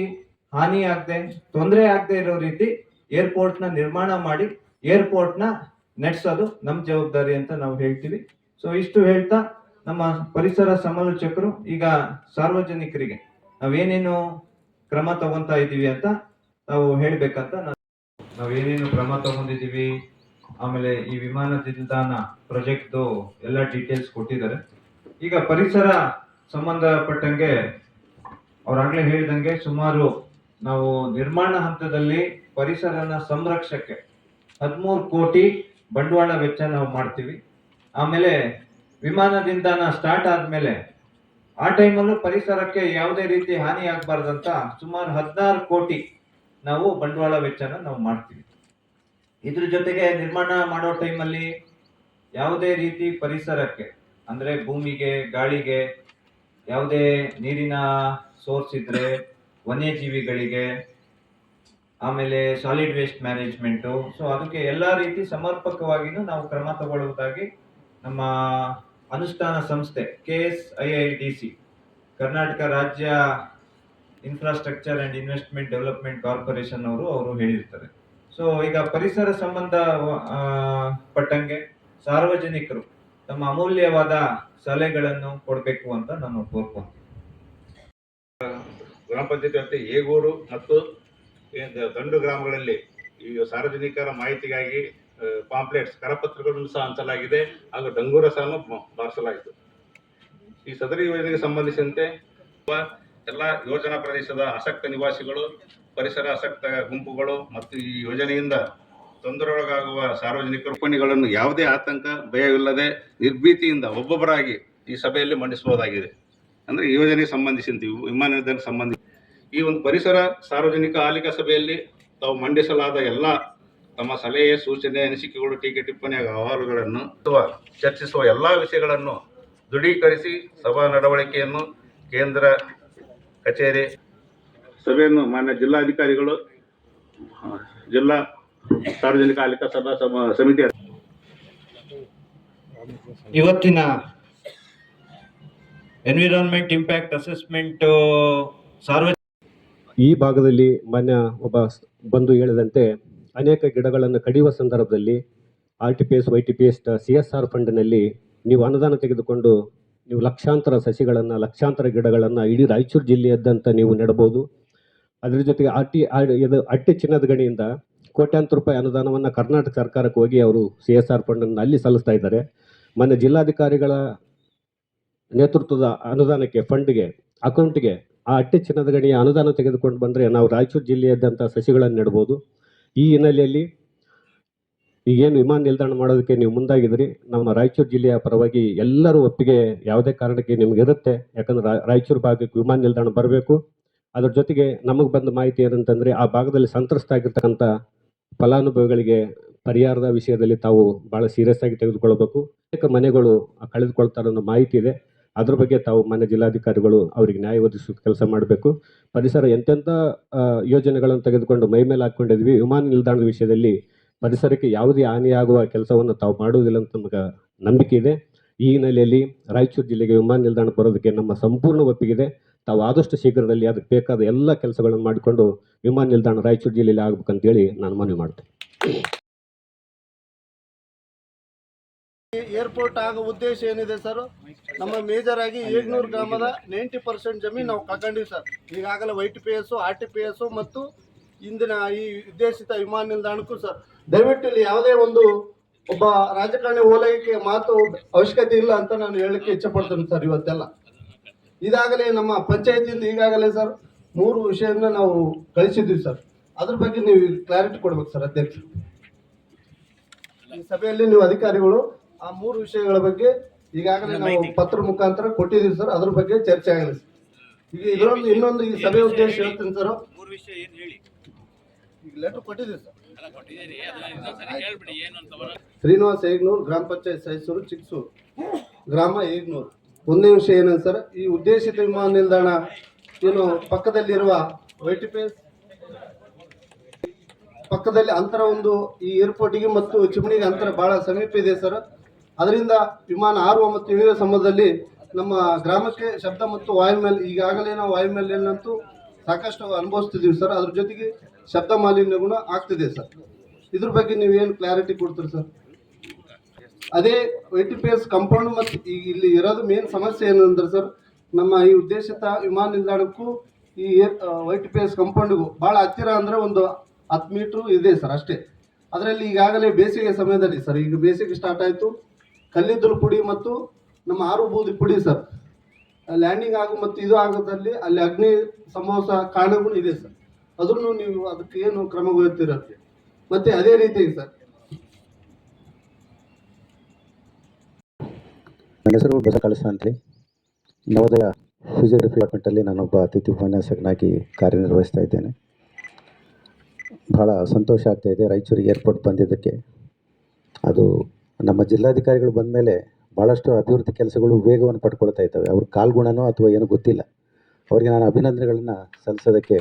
ಹಾನಿ ಆಗದೆ, ತೊಂದರೆ ಆಗದೆ ಇರೋ ರೀತಿ ಏರ್ಪೋರ್ಟ್ ನ ನಿರ್ಮಾಣ ಮಾಡಿ ಏರ್ಪೋರ್ಟ್ ನ ನಡೆಸೋದು ನಮ್ ಜವಾಬ್ದಾರಿ ಅಂತ ನಾವು ಹೇಳ್ತೀವಿ. ಸೊ ಇಷ್ಟು ಹೇಳ್ತಾ ನಮ್ಮ ಪರಿಸರ ಸಮಾಲೋಚಕರು ಈಗ ಸಾರ್ವಜನಿಕರಿಗೆ ನಾವೇನೇನು ಕ್ರಮ ತಗೊಂತಾ ಇದೀವಿ ಅಂತ ನಾವು ಹೇಳ್ಬೇಕಂತ ನಾವೇನೇನು ಕ್ರಮ ತಗೊಂಡಿದೀವಿ, ಆಮೇಲೆ ಈ ವಿಮಾನ ನಿಲ್ದಾಣ ಪ್ರಾಜೆಕ್ಟ್ ಎಲ್ಲ ಡೀಟೇಲ್ಸ್ ಕೊಟ್ಟಿದ್ದಾರೆ. ಈಗ ಪರಿಸರ ಸಂಬಂಧಪಟ್ಟಂಗೆ ಅವ್ರಾಗ್ಲೇ ಹೇಳಿದಂಗೆ ಸುಮಾರು ನಾವು ನಿರ್ಮಾಣ ಹಂತದಲ್ಲಿ ಪರಿಸರನ ಸಂರಕ್ಷಕ್ಕೆ 13 ಕೋಟಿ ಬಂಡವಾಳ ವೆಚ್ಚ ನಾವು ಮಾಡ್ತೀವಿ. ಆಮೇಲೆ ವಿಮಾನ ನಿಲ್ದಾಣ ಸ್ಟಾರ್ಟ್ ಆದ್ಮೇಲೆ ಆ ಟೈಮಲ್ಲೂ ಪರಿಸರಕ್ಕೆ ಯಾವುದೇ ರೀತಿ ಹಾನಿ ಆಗ್ಬಾರ್ದಂತ ಸುಮಾರು 16 ಕೋಟಿ ನಾವು ಬಂಡವಾಳ ವೆಚ್ಚನ ನಾವು ಮಾಡ್ತೀವಿ. ಇದ್ರ ಜೊತೆಗೆ ನಿರ್ಮಾಣ ಮಾಡೋ ಟೈಮಲ್ಲಿ ಯಾವುದೇ ರೀತಿ ಪರಿಸರಕ್ಕೆ ಅಂದ್ರೆ ಭೂಮಿಗೆ, ಗಾಳಿಗೆ ಯಾವುದೇ ನೀರಿನ ಸೋರ್ಸ್ ಇದ್ರೆ, ವನ್ಯಜೀವಿಗಳಿಗೆ, ಆಮೇಲೆ ಸಾಲಿಡ್ ವೇಸ್ಟ್ ಮ್ಯಾನೇಜ್ಮೆಂಟು, ಸೊ ಅದಕ್ಕೆ ಎಲ್ಲಾ ರೀತಿ ಸಮರ್ಪಕವಾಗಿನೂ ನಾವು ಕ್ರಮ ತಗೊಳ್ಳುವುದಾಗಿ ನಮ್ಮ ಅನುಷ್ಠಾನ ಸಂಸ್ಥೆ KSIIDC, ಕರ್ನಾಟಕ ರಾಜ್ಯ infrastructure and investment development corporation ಅವರು ಹೇಳಿರ್ತಾರೆ. ಸೊ ಈಗ ಪರಿಸರ ಸಂಬಂಧ ಪಟ್ಟಂಗೆ ಸಾರ್ವಜನಿಕರು ತಮ್ಮ ಅಮೂಲ್ಯವಾದ ಸಲಹೆಗಳನ್ನು ಕೊಡಬೇಕು ಅಂತ ನಾನು ಕೋರ್ಕೊಂತೀನಿ. ಗ್ರಾಮ ಪಂಚಾಯತಿ ವ್ಯಾಪ್ತಿ ಹೇಗೂರು ಮತ್ತು ದಂಡು ಗ್ರಾಮಗಳಲ್ಲಿ ಈ ಸಾರ್ವಜನಿಕರ ಮಾಹಿತಿಗಾಗಿ ಪಾಂಪ್ಲೆಟ್ಸ್ ಕರಪತ್ರಗಳನ್ನು ಸಹ ಹಂಚಲಾಗಿದೆ ಹಾಗೂ ಡಂಗೂರ ಸಹ ಬಾರಿಸಲಾಯಿತು. ಈ ಸದರಿ ಯೋಜನೆಗೆ ಸಂಬಂಧಿಸಿದಂತೆ ಎಲ್ಲ ಯೋಜನಾ ಪ್ರದೇಶದ ಆಸಕ್ತ ನಿವಾಸಿಗಳು, ಪರಿಸರ ಆಸಕ್ತ ಗುಂಪುಗಳು ಮತ್ತು ಈ ಯೋಜನೆಯಿಂದ ತೊಂದರೆಗೊಳಗಾಗುವ ಸಾರ್ವಜನಿಕರ ಟಿಪ್ಪಣಿಗಳನ್ನು ಯಾವುದೇ ಆತಂಕ ಭಯವಿಲ್ಲದೆ ನಿರ್ಭೀತಿಯಿಂದ ಒಬ್ಬೊಬ್ಬರಾಗಿ ಈ ಸಭೆಯಲ್ಲಿ ಮಂಡಿಸಬಹುದಾಗಿದೆ. ಅಂದರೆ ಈ ಯೋಜನೆಗೆ ಸಂಬಂಧಿಸಿದಂತೆ ವಿಮಾನ ನಿಲ್ದಾಣಕ್ಕೆ ಸಂಬಂಧಿಸಿ ಈ ಒಂದು ಪರಿಸರ ಸಾರ್ವಜನಿಕ ಆಲಿಕಾ ಸಭೆಯಲ್ಲಿ ತಾವು ಮಂಡಿಸಲಾದ ಎಲ್ಲ ತಮ್ಮ ಸಲಹೆ, ಸೂಚನೆ, ಅನಿಸಿಕೆಗಳು, ಟೀಕೆ, ಟಿಪ್ಪಣಿ ಹಾಗೂ ಅಹವಾಲುಗಳನ್ನು ಚರ್ಚಿಸುವ ಎಲ್ಲ ವಿಷಯಗಳನ್ನು ದೃಢೀಕರಿಸಿ ಸಭಾ ನಡವಳಿಕೆಯನ್ನು ಕೇಂದ್ರ ಕಚೇರಿ ಸಭೆಯನ್ನು ಮಾನ್ಯ ಜಿಲ್ಲಾಧಿಕಾರಿಗಳು, ಜಿಲ್ಲಾ ಸಾರ್ವಜನಿಕ ಆಲಿಕಾ ಸಮಿತಿ ಇವತ್ತಿನ ಎನ್ವಿರಾನ್ಮೆಂಟ್ ಇಂಪ್ಯಾಕ್ಟ್ ಅಸೆಸ್ಮೆಂಟ್ ಈ ಭಾಗದಲ್ಲಿ ಮಾನ್ಯ ಒಬ್ಬ ಬಂಧು ಹೇಳಿದಂತೆ ಅನೇಕ ಗಿಡಗಳನ್ನು ಕಡಿಯುವ ಸಂದರ್ಭದಲ್ಲಿ RTPS, YTPS, CSR ಫಂಡ್ನಲ್ಲಿ ನೀವು ಅನುದಾನ ತೆಗೆದುಕೊಂಡು ನೀವು ಲಕ್ಷಾಂತರ ಸಸಿಗಳನ್ನು, ಲಕ್ಷಾಂತರ ಗಿಡಗಳನ್ನು ಇಡೀ ರಾಯಚೂರು ಜಿಲ್ಲೆಯಾದ್ಯಂತ ನೀವು ನೆಡಬಹುದು. ಅದರ ಜೊತೆಗೆ ಅಟ್ಟಿ ಚಿನ್ನದ ಗಣಿಯಿಂದ ಕೋಟ್ಯಾಂತರ ರೂಪಾಯಿ ಅನುದಾನವನ್ನು ಕರ್ನಾಟಕ ಸರ್ಕಾರಕ್ಕೆ ಹೋಗಿ ಅವರು CSR ಫಂಡನ್ನು ಅಲ್ಲಿ ಸಲ್ಲಿಸ್ತಾ ಇದ್ದಾರೆ. ಮಾನ್ಯ ಜಿಲ್ಲಾಧಿಕಾರಿಗಳ ನೇತೃತ್ವದ ಅನುದಾನಕ್ಕೆ, ಫಂಡ್ಗೆ, ಅಕೌಂಟ್ಗೆ ಆ ಅಟ್ಟಿ ಚಿನ್ನದ ಗಣಿಯ ಅನುದಾನ ತೆಗೆದುಕೊಂಡು ಬಂದರೆ ನಾವು ರಾಯಚೂರು ಜಿಲ್ಲೆಯಾದ್ಯಂತ ಸಸಿಗಳನ್ನು ನೆಡ್ಬೋದು. ಈ ಹಿನ್ನೆಲೆಯಲ್ಲಿ ಈಗೇನು ವಿಮಾನ ನಿಲ್ದಾಣ ಮಾಡೋದಕ್ಕೆ ನೀವು ಮುಂದಾಗಿದ್ರಿ, ನಮ್ಮ ರಾಯಚೂರು ಜಿಲ್ಲೆಯ ಪರವಾಗಿ ಎಲ್ಲರೂ ಒಪ್ಪಿಗೆ ಯಾವುದೇ ಕಾರಣಕ್ಕೆ ನಿಮ್ಗೆ ಇರುತ್ತೆ. ಯಾಕಂದ್ರೆ ರಾಯಚೂರು ಭಾಗಕ್ಕೆ ವಿಮಾನ ನಿಲ್ದಾಣ ಬರಬೇಕು. ಅದ್ರ ಜೊತೆಗೆ ನಮಗೆ ಬಂದ ಮಾಹಿತಿ ಏನಂತಂದರೆ ಆ ಭಾಗದಲ್ಲಿ ಸಂತ್ರಸ್ತ ಆಗಿರ್ತಕ್ಕಂಥ ಫಲಾನುಭವಿಗಳಿಗೆ ಪರಿಹಾರದ ವಿಷಯದಲ್ಲಿ ತಾವು ಭಾಳ ಸೀರಿಯಸ್ ಆಗಿ ತೆಗೆದುಕೊಳ್ಬೇಕು. ಅನೇಕ ಮನೆಗಳು ಕಳೆದುಕೊಳ್ತಾರೆ ಅನ್ನೋ ಮಾಹಿತಿ ಇದೆ. ಅದ್ರ ಬಗ್ಗೆ ತಾವು ಮಾನ್ಯ ಜಿಲ್ಲಾಧಿಕಾರಿಗಳು ಅವರಿಗೆ ನ್ಯಾಯ ಒದಗಿಸೋ ಕೆಲಸ ಮಾಡಬೇಕು. ಪರಿಸರ ಎಂತೆಂಥ ಯೋಜನೆಗಳನ್ನು ತೆಗೆದುಕೊಂಡು ಮೈ ಮೇಲೆ ಹಾಕ್ಕೊಂಡಿದ್ವಿ, ವಿಮಾನ ನಿಲ್ದಾಣದ ವಿಷಯದಲ್ಲಿ ಪರಿಸರಕ್ಕೆ ಯಾವುದೇ ಹಾನಿಯಾಗುವ ಕೆಲಸವನ್ನು ತಾವು ಮಾಡುವುದಿಲ್ಲ ಅಂತ ನಮಗೆ ನಂಬಿಕೆ ಇದೆ. ಈ ಹಿನ್ನೆಲೆಯಲ್ಲಿ ರಾಯಚೂರು ಜಿಲ್ಲೆಗೆ ವಿಮಾನ ನಿಲ್ದಾಣ ಬರೋದಕ್ಕೆ ನಮ್ಮ ಸಂಪೂರ್ಣ ಒಪ್ಪಿಗಿದೆ. ತಾವು ಆದಷ್ಟು ಶೀಘ್ರದಲ್ಲಿ ಅದಕ್ಕೆ ಬೇಕಾದ ಎಲ್ಲ ಕೆಲಸಗಳನ್ನು ಮಾಡಿಕೊಂಡು ವಿಮಾನ ನಿಲ್ದಾಣ ರಾಯಚೂರು ಜಿಲ್ಲೆಯಲ್ಲಿ ಆಗ್ಬೇಕಂತೇಳಿ ನಾನು ಮನವಿ ಮಾಡ್ತೇನೆ. ಏರ್ಪೋರ್ಟ್ ಆಗೋ ಉದ್ದೇಶ ಏನಿದೆ ಸರ್, ನಮ್ಮ ಮೇಜರ್ ಆಗಿ 700 ಗ್ರಾಮದ 90% ಜಮೀನು ನಾವು ಕಳ್ಕೊಂಡಿವಿ ಸರ್. ಈಗಾಗಲೇ YTPS, RTPS ಮತ್ತು ಇಂದಿನ ಈ ಉದ್ದೇಶಿತ ವಿಮಾನ ನಿಲ್ದಾಣಕ್ಕೂ ಸರ್ ದಯವಿಟ್ಟು ಇಲ್ಲಿ ಯಾವುದೇ ಒಂದು ಒಬ್ಬ ರಾಜಕಾರಣಿ ಓಲೈಕೆ ಮಾತು ಅವಶ್ಯಕತೆ ಇಲ್ಲ ಅಂತ ನಾನು ಹೇಳಲಿಕ್ಕೆ ಇಚ್ಛಪಡ್ತೇನೆ ಸರ್. ಇವತ್ತೆಲ್ಲ ಇದಾಗಲೇ ನಮ್ಮ ಪಂಚಾಯತಿಯಿಂದ ಈಗಾಗಲೇ ಸರ್ 3 ವಿಷಯನ ನಾವು ಕಳಿಸಿದ್ವಿ ಸರ್. ಅದ್ರ ಬಗ್ಗೆ ನೀವು ಕ್ಲಾರಿಟಿ ಕೊಡ್ಬೇಕು ಸರ್ ಅಧ್ಯಕ್ಷ. ಈ ಸಭೆಯಲ್ಲಿ ನೀವು ಅಧಿಕಾರಿಗಳು ಆ 3 ವಿಷಯಗಳ ಬಗ್ಗೆ ಈಗಾಗಲೇ ನಾವು ಪತ್ರ ಮುಖಾಂತರ ಕೊಟ್ಟಿದ್ದೀವಿ ಸರ್. ಅದ್ರ ಬಗ್ಗೆ ಚರ್ಚೆ ಆಗಲಿ ಸರ್. ಈಗ ಇದರೊಂದು ಇನ್ನೊಂದು ಈ ಸಭೆ ಉದ್ದೇಶ ಹೇಳ್ತೀನಿ ಸರ್. ಈಗ ಲೆಟರ್ ಕೊಟ್ಟಿದ್ದೀವಿ ಸರ್. ಶ್ರೀನಿವಾಸ ಹೇಗ್ನೂರು, ಗ್ರಾಮ ಪಂಚಾಯತ್ ಸೈಸೂರು, ಚಿಕ್ಕಸೂರು, ಗ್ರಾಮ ಹೇಗ್ನೂರು. ಒಂದೇ ವಿಷಯ ಏನಂತ ಸರ್, ಈ ಉದ್ದೇಶಿತ ವಿಮಾನ ನಿಲ್ದಾಣ ಏನು ಪಕ್ಕದಲ್ಲಿರುವ YTPS ಪಕ್ಕದಲ್ಲಿ ಅಂತರ ಒಂದು ಈ ಏರ್ಪೋರ್ಟಿಗೆ ಮತ್ತು ಚಿಮಣಿಗೆ ಅಂತರ ಬಹಳ ಸಮೀಪ ಇದೆ ಸರ್. ಅದರಿಂದ ವಿಮಾನ ಹಾರುವ ಮತ್ತು ಇಳಿಯುವ ಸಮಯದಲ್ಲಿ ನಮ್ಮ ಗ್ರಾಮಕ್ಕೆ ಶಬ್ದ ಮತ್ತು ವಾಯುಮಾಲಿನ್ಯ, ಈಗಾಗಲೇ ನಾವು ವಾಯುಮಾಲಿನ್ಯಂತೂ ಸಾಕಷ್ಟು ಅನುಭವಿಸ್ತಿದ್ದೀವಿ ಸರ್. ಅದ್ರ ಜೊತೆಗೆ ಶಬ್ದ ಮಾಲಿನ್ಯ ಗುಣ ಆಗ್ತಿದೆ ಸರ್. ಇದ್ರ ಬಗ್ಗೆ ನೀವೇನು ಕ್ಲಾರಿಟಿ ಕೊಡ್ತೀರಿ ಸರ್? ಅದೇ YTPS ಕಾಂಪೌಂಡ್ ಮತ್ತು ಈಗ ಇಲ್ಲಿ ಇರೋದು ಮೇನ್ ಸಮಸ್ಯೆ ಏನಂದ್ರೆ ಸರ್, ನಮ್ಮ ಈ ಉದ್ದೇಶಿತ ವಿಮಾನ ನಿಲ್ದಾಣಕ್ಕೂ ಈ YTPS ಕಾಂಪೌಂಡಿಗೂ ಭಾಳ ಹತ್ತಿರ ಅಂದರೆ ಒಂದು 10 ಮೀಟ್ರು ಇದೆ ಸರ್ ಅಷ್ಟೇ. ಅದರಲ್ಲಿ ಈಗಾಗಲೇ ಬೇಸಿಗೆ ಸಮಯದಲ್ಲಿ ಸರ್, ಈಗ ಬೇಸಿಗೆ ಸ್ಟಾರ್ಟ್ ಆಯಿತು, ಕಲ್ಲಿದ್ದಲು ಪುಡಿ ಮತ್ತು ನಮ್ಮ ಆರು ಬೂದಿ ಪುಡಿ ಸರ್ ಲ್ಯಾಂಡಿಂಗ್ ಆಗು ಮತ್ತು ಇದು ಆಗೋದ್ರಲ್ಲಿ ಅಲ್ಲಿ ಅಗ್ನಿ ಸಂಭವಿಸೋ ಕಾರಣಗಳು ಇದೆ ಸರ್. ಅದನ್ನು ನೀವು ಅದಕ್ಕೆ ಏನು ಕ್ರಮಗೊಳ್ತೀರಂತೆ. ಮತ್ತು ಅದೇ ರೀತಿ ಸರ್, ನನ್ನ ಹೆಸರು ಬಸ ಕಳಸ ಅಂತೇಳಿ, ನವೋದಯ ಫಿಸಿಯೋಥೆರಪಿ ಡಿಪಾರ್ಟ್ಮೆಂಟಲ್ಲಿ ನಾನೊಬ್ಬ ಅತಿಥಿ ಉಪನ್ಯಾಸಕನಾಗಿ ಕಾರ್ಯನಿರ್ವಹಿಸ್ತಾ ಇದ್ದೇನೆ. ಭಾಳ ಸಂತೋಷ ಆಗ್ತಾಯಿದೆ ರಾಯಚೂರಿಗೆ ಏರ್ಪೋರ್ಟ್ ಬಂದಿದ್ದಕ್ಕೆ. ಅದು ನಮ್ಮ ಜಿಲ್ಲಾಧಿಕಾರಿಗಳು ಬಂದ ಮೇಲೆ ಭಾಳಷ್ಟು ಅಭಿವೃದ್ಧಿ ಕೆಲಸಗಳು ವೇಗವನ್ನು ಪಡ್ಕೊಳ್ತಾ ಇದ್ದಾವೆ. ಅವ್ರ ಕಾಲ್ಗುಣನೋ ಅಥವಾ ಏನೋ ಗೊತ್ತಿಲ್ಲ. ಅವರಿಗೆ ನಾನು ಅಭಿನಂದನೆಗಳನ್ನು ಸಲ್ಲಿಸೋದಕ್ಕೆ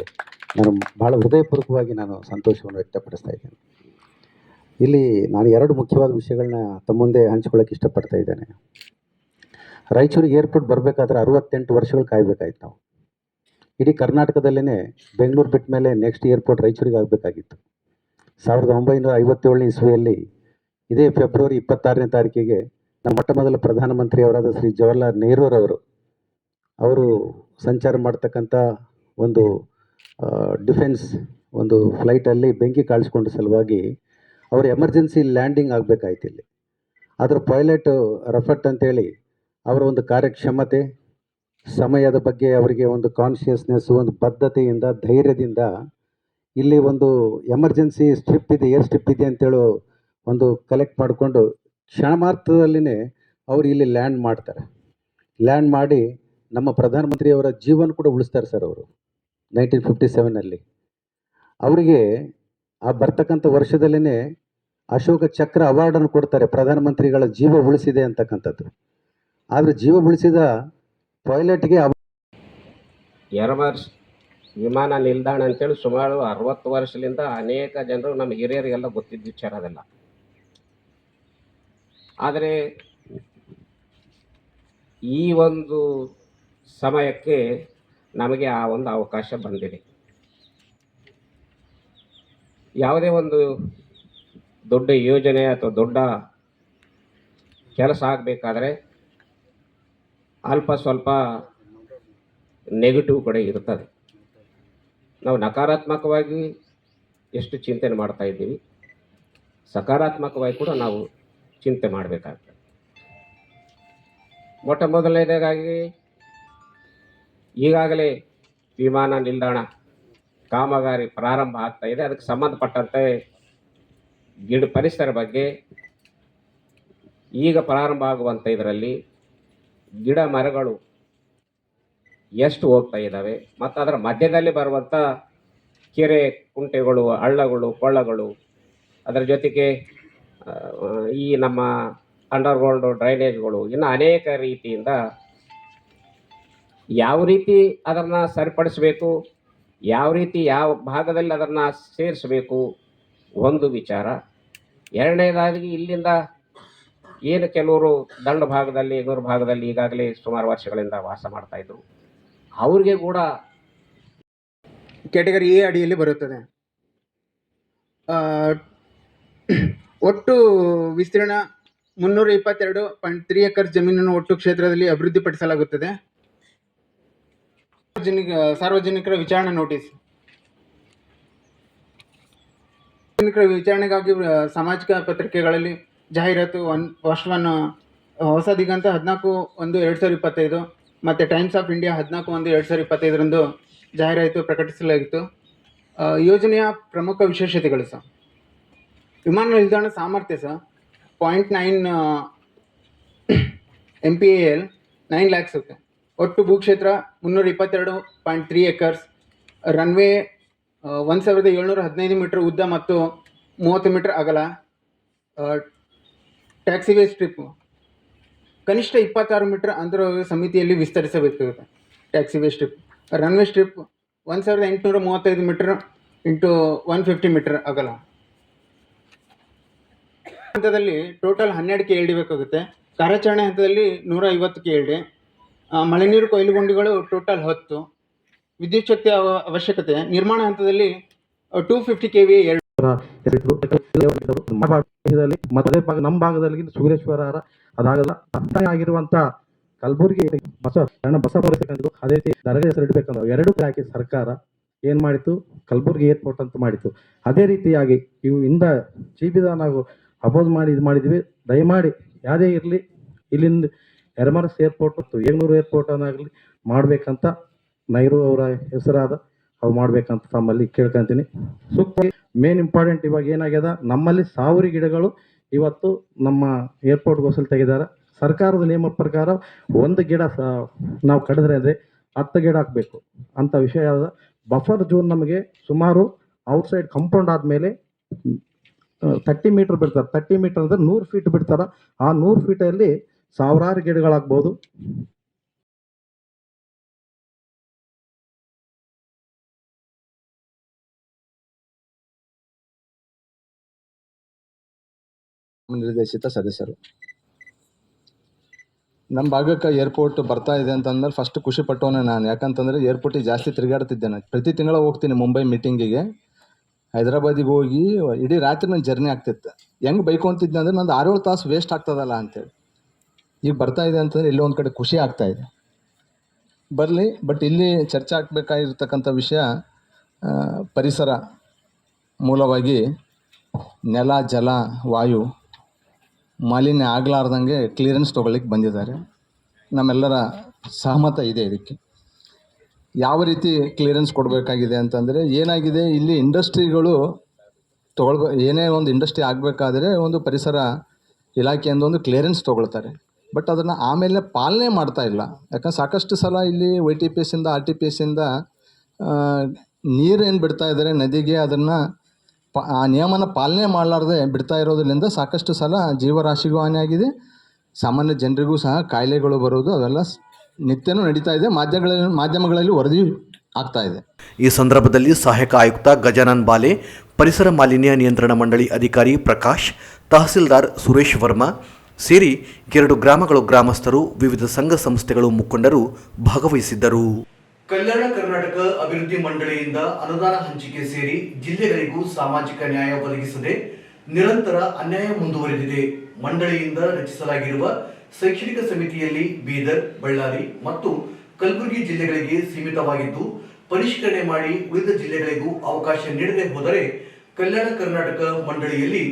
ನಾನು ಭಾಳ ಹೃದಯಪೂರ್ವಕವಾಗಿ ನಾನು ಸಂತೋಷವನ್ನು ವ್ಯಕ್ತಪಡಿಸ್ತಾ ಇದ್ದೇನೆ. ಇಲ್ಲಿ ನಾನು 2 ಮುಖ್ಯವಾದ ವಿಷಯಗಳನ್ನ ತಮ್ಮ ಮುಂದೆ ಹಂಚ್ಕೊಳ್ಳೋಕೆ ಇಷ್ಟಪಡ್ತಾ ಇದ್ದೇನೆ. ರಾಯಚೂರಿಗೆ ಏರ್ಪೋರ್ಟ್ ಬರಬೇಕಾದ್ರೆ 68 ವರ್ಷಗಳು ಕಾಯಬೇಕಾಯ್ತು ನಾವು. ಇಡೀ ಕರ್ನಾಟಕದಲ್ಲೇ ಬೆಂಗಳೂರು ಬಿಟ್ಟ ಮೇಲೆ ನೆಕ್ಸ್ಟ್ ಏರ್ಪೋರ್ಟ್ ರಾಯಚೂರಿಗೆ ಆಗಬೇಕಾಗಿತ್ತು. 1957ನೇ ಇಸ್ವಿಯಲ್ಲಿ ಇದೇ ಫೆಬ್ರವರಿ 26ನೇ ತಾರೀಕಿಗೆ ನಮ್ಮ ಮೊಟ್ಟ ಮೊದಲ ಪ್ರಧಾನಮಂತ್ರಿಯವರಾದ ಶ್ರೀ ಜವಾಹರ್ಲಾಲ್ ನೆಹರೂರವರು ಅವರು ಸಂಚಾರ ಮಾಡ್ತಕ್ಕಂಥ ಒಂದು ಡಿಫೆನ್ಸ್ ಒಂದು ಫ್ಲೈಟಲ್ಲಿ ಬೆಂಕಿ ಕಾಣಿಸ್ಕೊಂಡ ಸಲುವಾಗಿ ಅವರು ಎಮರ್ಜೆನ್ಸಿ ಲ್ಯಾಂಡಿಂಗ್ ಆಗಬೇಕಾಯ್ತು ಇಲ್ಲಿ. ಅದರ ಪೈಲಟು ರಫಟ್ ಅಂತೇಳಿ ಅವರ ಒಂದು ಕಾರ್ಯಕ್ಷಮತೆ, ಸಮಯದ ಬಗ್ಗೆ ಅವರಿಗೆ ಒಂದು ಕಾನ್ಷಿಯಸ್ನೆಸ್, ಒಂದು ಬದ್ಧತೆಯಿಂದ, ಧೈರ್ಯದಿಂದ ಇಲ್ಲಿ ಒಂದು ಎಮರ್ಜೆನ್ಸಿ ಸ್ಟ್ರಿಪ್ ಇದೆ, ಏರ್ ಸ್ಟ್ರಿಪ್ ಇದೆ ಅಂತೇಳಿ ಒಂದು ಕಲೆಕ್ಟ್ ಮಾಡಿಕೊಂಡು ಕ್ಷಣ ಮಾತ್ರದಲ್ಲಿನೇ ಅವರು ಇಲ್ಲಿ ಲ್ಯಾಂಡ್ ಮಾಡ್ತಾರೆ. ಲ್ಯಾಂಡ್ ಮಾಡಿ ನಮ್ಮ ಪ್ರಧಾನಮಂತ್ರಿಯವರ ಜೀವನ ಕೂಡ ಉಳಿಸ್ತಾರೆ ಸರ್ ಅವರು 1957ನಲ್ಲಿ. ಅವರಿಗೆ ಆ ಬರ್ತಕ್ಕಂಥ ವರ್ಷದಲ್ಲೇ ಅಶೋಕ ಚಕ್ರ ಅವಾರ್ಡನ್ನು ಕೊಡ್ತಾರೆ, ಪ್ರಧಾನಮಂತ್ರಿಗಳ ಜೀವ ಉಳಿಸಿದೆ ಅಂತಕ್ಕಂಥದ್ದು. ಆದರೆ ಜೀವ ಉಳಿಸಿದ ಪೈಲಟ್ಗೆ ಯರಮರ್ ವಿಮಾನ ನಿಲ್ದಾಣ ಅಂತೇಳಿ ಸುಮಾರು 60 ವರ್ಷದಿಂದ ಅನೇಕ ಜನರು ನಮ್ಮ ಹಿರಿಯರಿಗೆಲ್ಲ ಗೊತ್ತಿದ್ದ ವಿಚಾರ ಅದೆಲ್ಲ. ಆದರೆ ಈ ಒಂದು ಸಮಯಕ್ಕೆ ನಮಗೆ ಆ ಒಂದು ಅವಕಾಶ ಬಂದಿದೆ. ಯಾವುದೇ ಒಂದು ದೊಡ್ಡ ಯೋಜನೆ ಅಥವಾ ದೊಡ್ಡ ಕೆಲಸ ಆಗಬೇಕಾದ್ರೆ ಅಲ್ಪ ಸ್ವಲ್ಪ ನೆಗೆಟಿವ್ ಕಡೆ ಇರ್ತದೆ. ನಾವು ನಕಾರಾತ್ಮಕವಾಗಿ ಎಷ್ಟು ಚಿಂತನೆ ಮಾಡ್ತಾ ಇದ್ದೀವಿ, ಸಕಾರಾತ್ಮಕವಾಗಿ ಕೂಡ ನಾವು ಚಿಂತೆ ಮಾಡಬೇಕಾಗ್ತದೆ. ಮೊಟ್ಟ ಮೊದಲನೇದಾಗಿ ಈಗಾಗಲೇ ವಿಮಾನ ನಿಲ್ದಾಣ ಕಾಮಗಾರಿ ಪ್ರಾರಂಭ ಆಗ್ತಾ ಇದೆ. ಅದಕ್ಕೆ ಸಂಬಂಧಪಟ್ಟಂತೆ ಪರಿಸರ ಬಗ್ಗೆ ಈಗ ಪ್ರಾರಂಭ ಆಗುವಂಥ ಇದರಲ್ಲಿ ಗಿಡ ಮರಗಳು ಎಷ್ಟು ಹೋಗ್ತಾ ಇದ್ದಾವೆ, ಮತ್ತು ಅದರ ಮಧ್ಯದಲ್ಲಿ ಬರುವಂಥ ಕೆರೆ ಕುಂಟೆಗಳು, ಹಳ್ಳಗಳು, ಕೊಳ್ಳಗಳು, ಅದರ ಜೊತೆಗೆ ಈ ನಮ್ಮ ಅಂಡರ್ಗ್ರೌಂಡು ಡ್ರೈನೇಜ್ಗಳು, ಇನ್ನು ಅನೇಕ ರೀತಿಯಿಂದ ಯಾವ ರೀತಿ ಅದನ್ನು ಸರಿಪಡಿಸಬೇಕು, ಯಾವ ರೀತಿ ಯಾವ ಭಾಗದಲ್ಲಿ ಅದನ್ನು ಸೇರಿಸಬೇಕು ಒಂದು ವಿಚಾರ. ಎರಡನೇದಾಗಿ ಇಲ್ಲಿಂದ ಏನು ಕೆಲವರು ದಂಡ ಭಾಗದಲ್ಲಿ, ಎಗೂರು ಭಾಗದಲ್ಲಿ ಈಗಾಗಲೇ ಸುಮಾರು ವರ್ಷಗಳಿಂದ ವಾಸ ಮಾಡ್ತಾಯಿದ್ರು, ಅವ್ರಿಗೆ ಕೂಡ ಕ್ಯಾಟಗರಿ ಎ ಅಡಿಯಲ್ಲಿ ಬರುತ್ತದೆ. ಒಟ್ಟು ವಿಸ್ತೀರ್ಣ 322.3 ಎಕರ್ಸ್ ಜಮೀನನ್ನು ಒಟ್ಟು ಕ್ಷೇತ್ರದಲ್ಲಿ ಅಭಿವೃದ್ಧಿಪಡಿಸಲಾಗುತ್ತದೆ. ಸಾರ್ವಜನಿಕರ ವಿಚಾರಣೆ ನೋಟಿಸ್. ಸಾರ್ವಜನಿಕರ ವಿಚಾರಣೆಗಾಗಿ ಸಾಮಾಜಿಕ ಪತ್ರಿಕೆಗಳಲ್ಲಿ ಜಾಹೀರಾತು ಫಸ್ಟ್ ಒನ್ ಹೊಸ ದಿಗಂತ 14/1/2025 ಮತ್ತು ಟೈಮ್ಸ್ ಆಫ್ ಇಂಡಿಯಾ 14/1/2025 ಜಾಹೀರಾತು ಪ್ರಕಟಿಸಲಾಗಿತ್ತು. ಯೋಜನೆಯ ಪ್ರಮುಖ ವಿಶೇಷತೆಗಳು ಸಹ ವಿಮಾನ ನಿಲ್ದಾಣ ಸಾಮರ್ಥ್ಯ ಸಹ 0.9 MPAL 9 lakhs ಇದೆ. ಒಟ್ಟು ಭೂಕ್ಷೇತ್ರ 322.3 ಎಕರ್ಸ್. ರನ್ವೇ 1715 ಮೀಟರ್ ಉದ್ದ ಮತ್ತು 30 ಮೀಟರ್ ಅಗಲ. ಟ್ಯಾಕ್ಸಿವೇ ಸ್ಟ್ರಿಪ್ ಕನಿಷ್ಠ 26 ಮೀಟರ್ ಅಂತರ ಸಮಿತಿಯಲ್ಲಿ ವಿಸ್ತರಿಸಬೇಕಾಗುತ್ತೆ. Taxiway strip. Runway strip 1835 metre into 150 metre ಅಗಲ. ಹಂತದಲ್ಲಿ ಟೋಟಲ್ 12 KLD ಬೇಕಾಗುತ್ತೆ. ಕಾರ್ಯಾಚರಣೆ ಹಂತದಲ್ಲಿ 150 KLD. ಮಳೆ ನೀರು ಕೊಯ್ಲು ಗುಂಡಿಗಳು ಟೋಟಲ್ 10. ವಿದ್ಯುತ್ ಶಕ್ತಿ ಅವಶ್ಯಕತೆ ನಿರ್ಮಾಣ ಹಂತದಲ್ಲಿ 250 KVA ನಮ್ಮ ಭಾಗದಲ್ಲಿ ಸೂರ್ಯೇಶ್ವರ ಅದಾಗಲ್ಲ ಆಗಿರುವಂತ ಕಲಬುರಗಿ ಬಸವರ ಅದೇ ರೀತಿ ದರ್ಗಾ ಹೆಸರು ಇಡಬೇಕಂದ್ರೆ 2 ಹಾಕಿ ಸರ್ಕಾರ ಏನ್ ಮಾಡಿತು, ಕಲಬುರಗಿ ಏರ್ಪೋರ್ಟ್ ಅಂತ ಮಾಡಿತು. ಅದೇ ರೀತಿಯಾಗಿ ಇವು ಇಂದ ಜೀಬಿದ ನಾವು ಅಪೋಸ್ ಮಾಡಿ ಇದು ಮಾಡಿದ್ವಿ. ದಯಮಾಡಿ ಯಾವುದೇ ಇರಲಿ ಇಲ್ಲಿಂದ ಯರಮರಸ್ ಏರ್ಪೋರ್ಟ್ ಮತ್ತು ಏಗ್ನೂರು ಏರ್ಪೋರ್ಟ್ ಅನ್ನಾಗಲಿ ಮಾಡಬೇಕಂತ ನೈರು ಅವರ ಹೆಸರಾದ ಅವು ಮಾಡ್ಬೇಕಂತ ತಮ್ಮಲ್ಲಿ ಕೇಳ್ಕೊಂತೀನಿ. ಸೂಕ್ತ ಮೇನ್ ಇಂಪಾರ್ಟೆಂಟ್ ಇವಾಗ ಏನಾಗ್ಯದ, ನಮ್ಮಲ್ಲಿ 1000 ಗಿಡಗಳು ಇವತ್ತು ನಮ್ಮ ಏರ್ಪೋರ್ಟ್ಗೋಸ್ಕರ ತೆಗೆದಾರೆ. ಸರ್ಕಾರದ ನಿಯಮ ಪ್ರಕಾರ 1 ಗಿಡ ನಾವು ಕಡಿದ್ರೆ ಅಂದರೆ 10 ಗಿಡ ಹಾಕಬೇಕು ಅಂತ ವಿಷಯ ಆದ. ಬಫರ್ ಝೋನ್ ನಮಗೆ ಸುಮಾರು ಔಟ್ಸೈಡ್ ಕಾಂಪೌಂಡ್ ಆದಮೇಲೆ 30 ಮೀಟರ್ ಬಿಡ್ತಾರೆ. 30 ಮೀಟರ್ ಅಂದರೆ 100 ಫೀಟ್ ಬಿಡ್ತಾರೆ. ಆ 100 ಫೀಟಲ್ಲಿ ಸಾವಿರಾರು ಗಿಡಗಳಾಗ್ಬೋದು. ನಿರ್ದೇಶಿತ ಸದಸ್ಯರು, ನಮ್ಮ ಭಾಗಕ್ಕೆ ಏರ್ಪೋರ್ಟ್ ಬರ್ತಾ ಇದೆ ಅಂತಂದ್ಮೇಲೆ ಫಸ್ಟ್ ಖುಷಿ ಪಟ್ಟವನೇ ನಾನು. ಯಾಕಂತಂದರೆ ಏರ್ಪೋರ್ಟಿಗೆ ಜಾಸ್ತಿ ತಿರುಗಾಡ್ತಿದ್ದೇನೆ. ಪ್ರತಿ ತಿಂಗಳು ಹೋಗ್ತೀನಿ ಮುಂಬೈ ಮೀಟಿಂಗಿಗೆ. ಹೈದ್ರಾಬಾದಿಗೆ ಹೋಗಿ ಇಡೀ ರಾತ್ರಿ ನನ್ನ ಜರ್ನಿ ಆಗ್ತಿತ್ತು. ಹೆಂಗೆ ಬೈಕೊಂತಿದ್ದೆ ಅಂದರೆ ನಂದು 6-7 ತಾಸು ವೇಸ್ಟ್ ಆಗ್ತದಲ್ಲ ಅಂತೇಳಿ. ಈಗ ಬರ್ತಾ ಇದೆ ಅಂತಂದರೆ ಎಲ್ಲೋ ಒಂದು ಕಡೆ ಖುಷಿ ಆಗ್ತಾಯಿದೆ. ಬರಲಿ. ಬಟ್ ಇಲ್ಲಿ ಚರ್ಚೆ ಆಗಬೇಕಾಗಿರ್ತಕ್ಕಂಥ ವಿಷಯ ಪರಿಸರ. ಮೂಲವಾಗಿ ನೆಲ, ಜಲ, ವಾಯು ಮಾಲಿನ್ಯ ಆಗಲಾರ್ದಂಗೆ ಕ್ಲಿಯರೆನ್ಸ್ ತೊಗೊಳ್ಳಿಕ್ಕೆ ಬಂದಿದ್ದಾರೆ. ನಮ್ಮೆಲ್ಲರ ಸಹಮತ ಇದೆ ಇದಕ್ಕೆ. ಯಾವ ರೀತಿ ಕ್ಲಿಯರೆನ್ಸ್ ಕೊಡಬೇಕಾಗಿದೆ ಅಂತಂದರೆ, ಏನಾಗಿದೆ ಇಲ್ಲಿ ಇಂಡಸ್ಟ್ರಿಗಳು ಏನೇ ಒಂದು ಇಂಡಸ್ಟ್ರಿ ಆಗಬೇಕಾದ್ರೆ ಒಂದು ಪರಿಸರ ಇಲಾಖೆಯಿಂದ ಒಂದು ಕ್ಲಿಯರೆನ್ಸ್ ತೊಗೊಳ್ತಾರೆ. ಬಟ್ ಅದನ್ನು ಆಮೇಲೆ ಪಾಲನೆ ಮಾಡ್ತಾ ಇಲ್ಲ. ಯಾಕಂದ್ರೆ ಸಾಕಷ್ಟು ಸಲ ಇಲ್ಲಿ YTPS ಆರ್ ಟಿ ಪಿ ಎಸ್ಸಿಂದ ನೀರೇನು ಬಿಡ್ತಾ ಇದ್ದಾರೆ ನದಿಗೆ, ಅದನ್ನು ಆ ನಿಯಮನ ಪಾಲನೆ ಮಾಡಲಾರ್ದೆ ಬಿಡ್ತಾ ಇರೋದ್ರಿಂದ ಸಾಕಷ್ಟು ಸಲ ಜೀವರಾಶಿಗೂ ಹಾನಿಯಾಗಿದೆ, ಸಾಮಾನ್ಯ ಜನರಿಗೂ ಸಹ ಕಾಯಿಲೆಗಳು ಬರೋದು ಅವೆಲ್ಲ ನಿತ್ಯನೂ ನಡೀತಾ ಇದೆ. ಮಾಧ್ಯಮಗಳಲ್ಲಿ ವರದಿ ಆಗ್ತಾ ಇದೆ. ಈ ಸಂದರ್ಭದಲ್ಲಿ ಸಹಾಯಕ ಆಯುಕ್ತ ಗಜಾನನ್ ಬಾಲೆ, ಪರಿಸರ ಮಾಲಿನ್ಯ ನಿಯಂತ್ರಣ ಮಂಡಳಿ ಅಧಿಕಾರಿ ಪ್ರಕಾಶ್, ತಹಸೀಲ್ದಾರ್ ಸುರೇಶ್ ವರ್ಮಾ ಸೇರಿ 2 ಗ್ರಾಮಗಳ ಗ್ರಾಮಸ್ಥರು, ವಿವಿಧ ಸಂಘ ಸಂಸ್ಥೆಗಳು ಮುಖಂಡರು ಭಾಗವಹಿಸಿದ್ದರು. ಕಲ್ಯಾಣ ಕರ್ನಾಟಕ ಅಭಿವೃದ್ಧಿ ಮಂಡಳಿಯಿಂದ ಅನುದಾನ ಹಂಚಿಕೆ ಸೇರಿ ಜಿಲ್ಲೆಗಳಿಗೂ ಸಾಮಾಜಿಕ ನ್ಯಾಯ ಒದಗಿಸದೆ ನಿರಂತರ ಅನ್ಯಾಯ ಮುಂದುವರೆದಿದೆ. ಮಂಡಳಿಯಿಂದ ರಚಿಸಲಾಗಿರುವ ಶೈಕ್ಷಣಿಕ ಸಮಿತಿಯಲ್ಲಿ ಬೀದರ್, ಬಳ್ಳಾರಿ ಮತ್ತು ಕಲಬುರಗಿ ಜಿಲ್ಲೆಗಳಿಗೆ ಸೀಮಿತವಾಗಿದ್ದು, ಪರಿಷ್ಕರಣೆ ಮಾಡಿ ಉಳಿದ ಜಿಲ್ಲೆಗಳಿಗೂ ಅವಕಾಶ ನೀಡದೆ ಹೋದರೆ ಕಲ್ಯಾಣ ಕರ್ನಾಟಕ ಮಂಡಳಿಯಲ್ಲಿ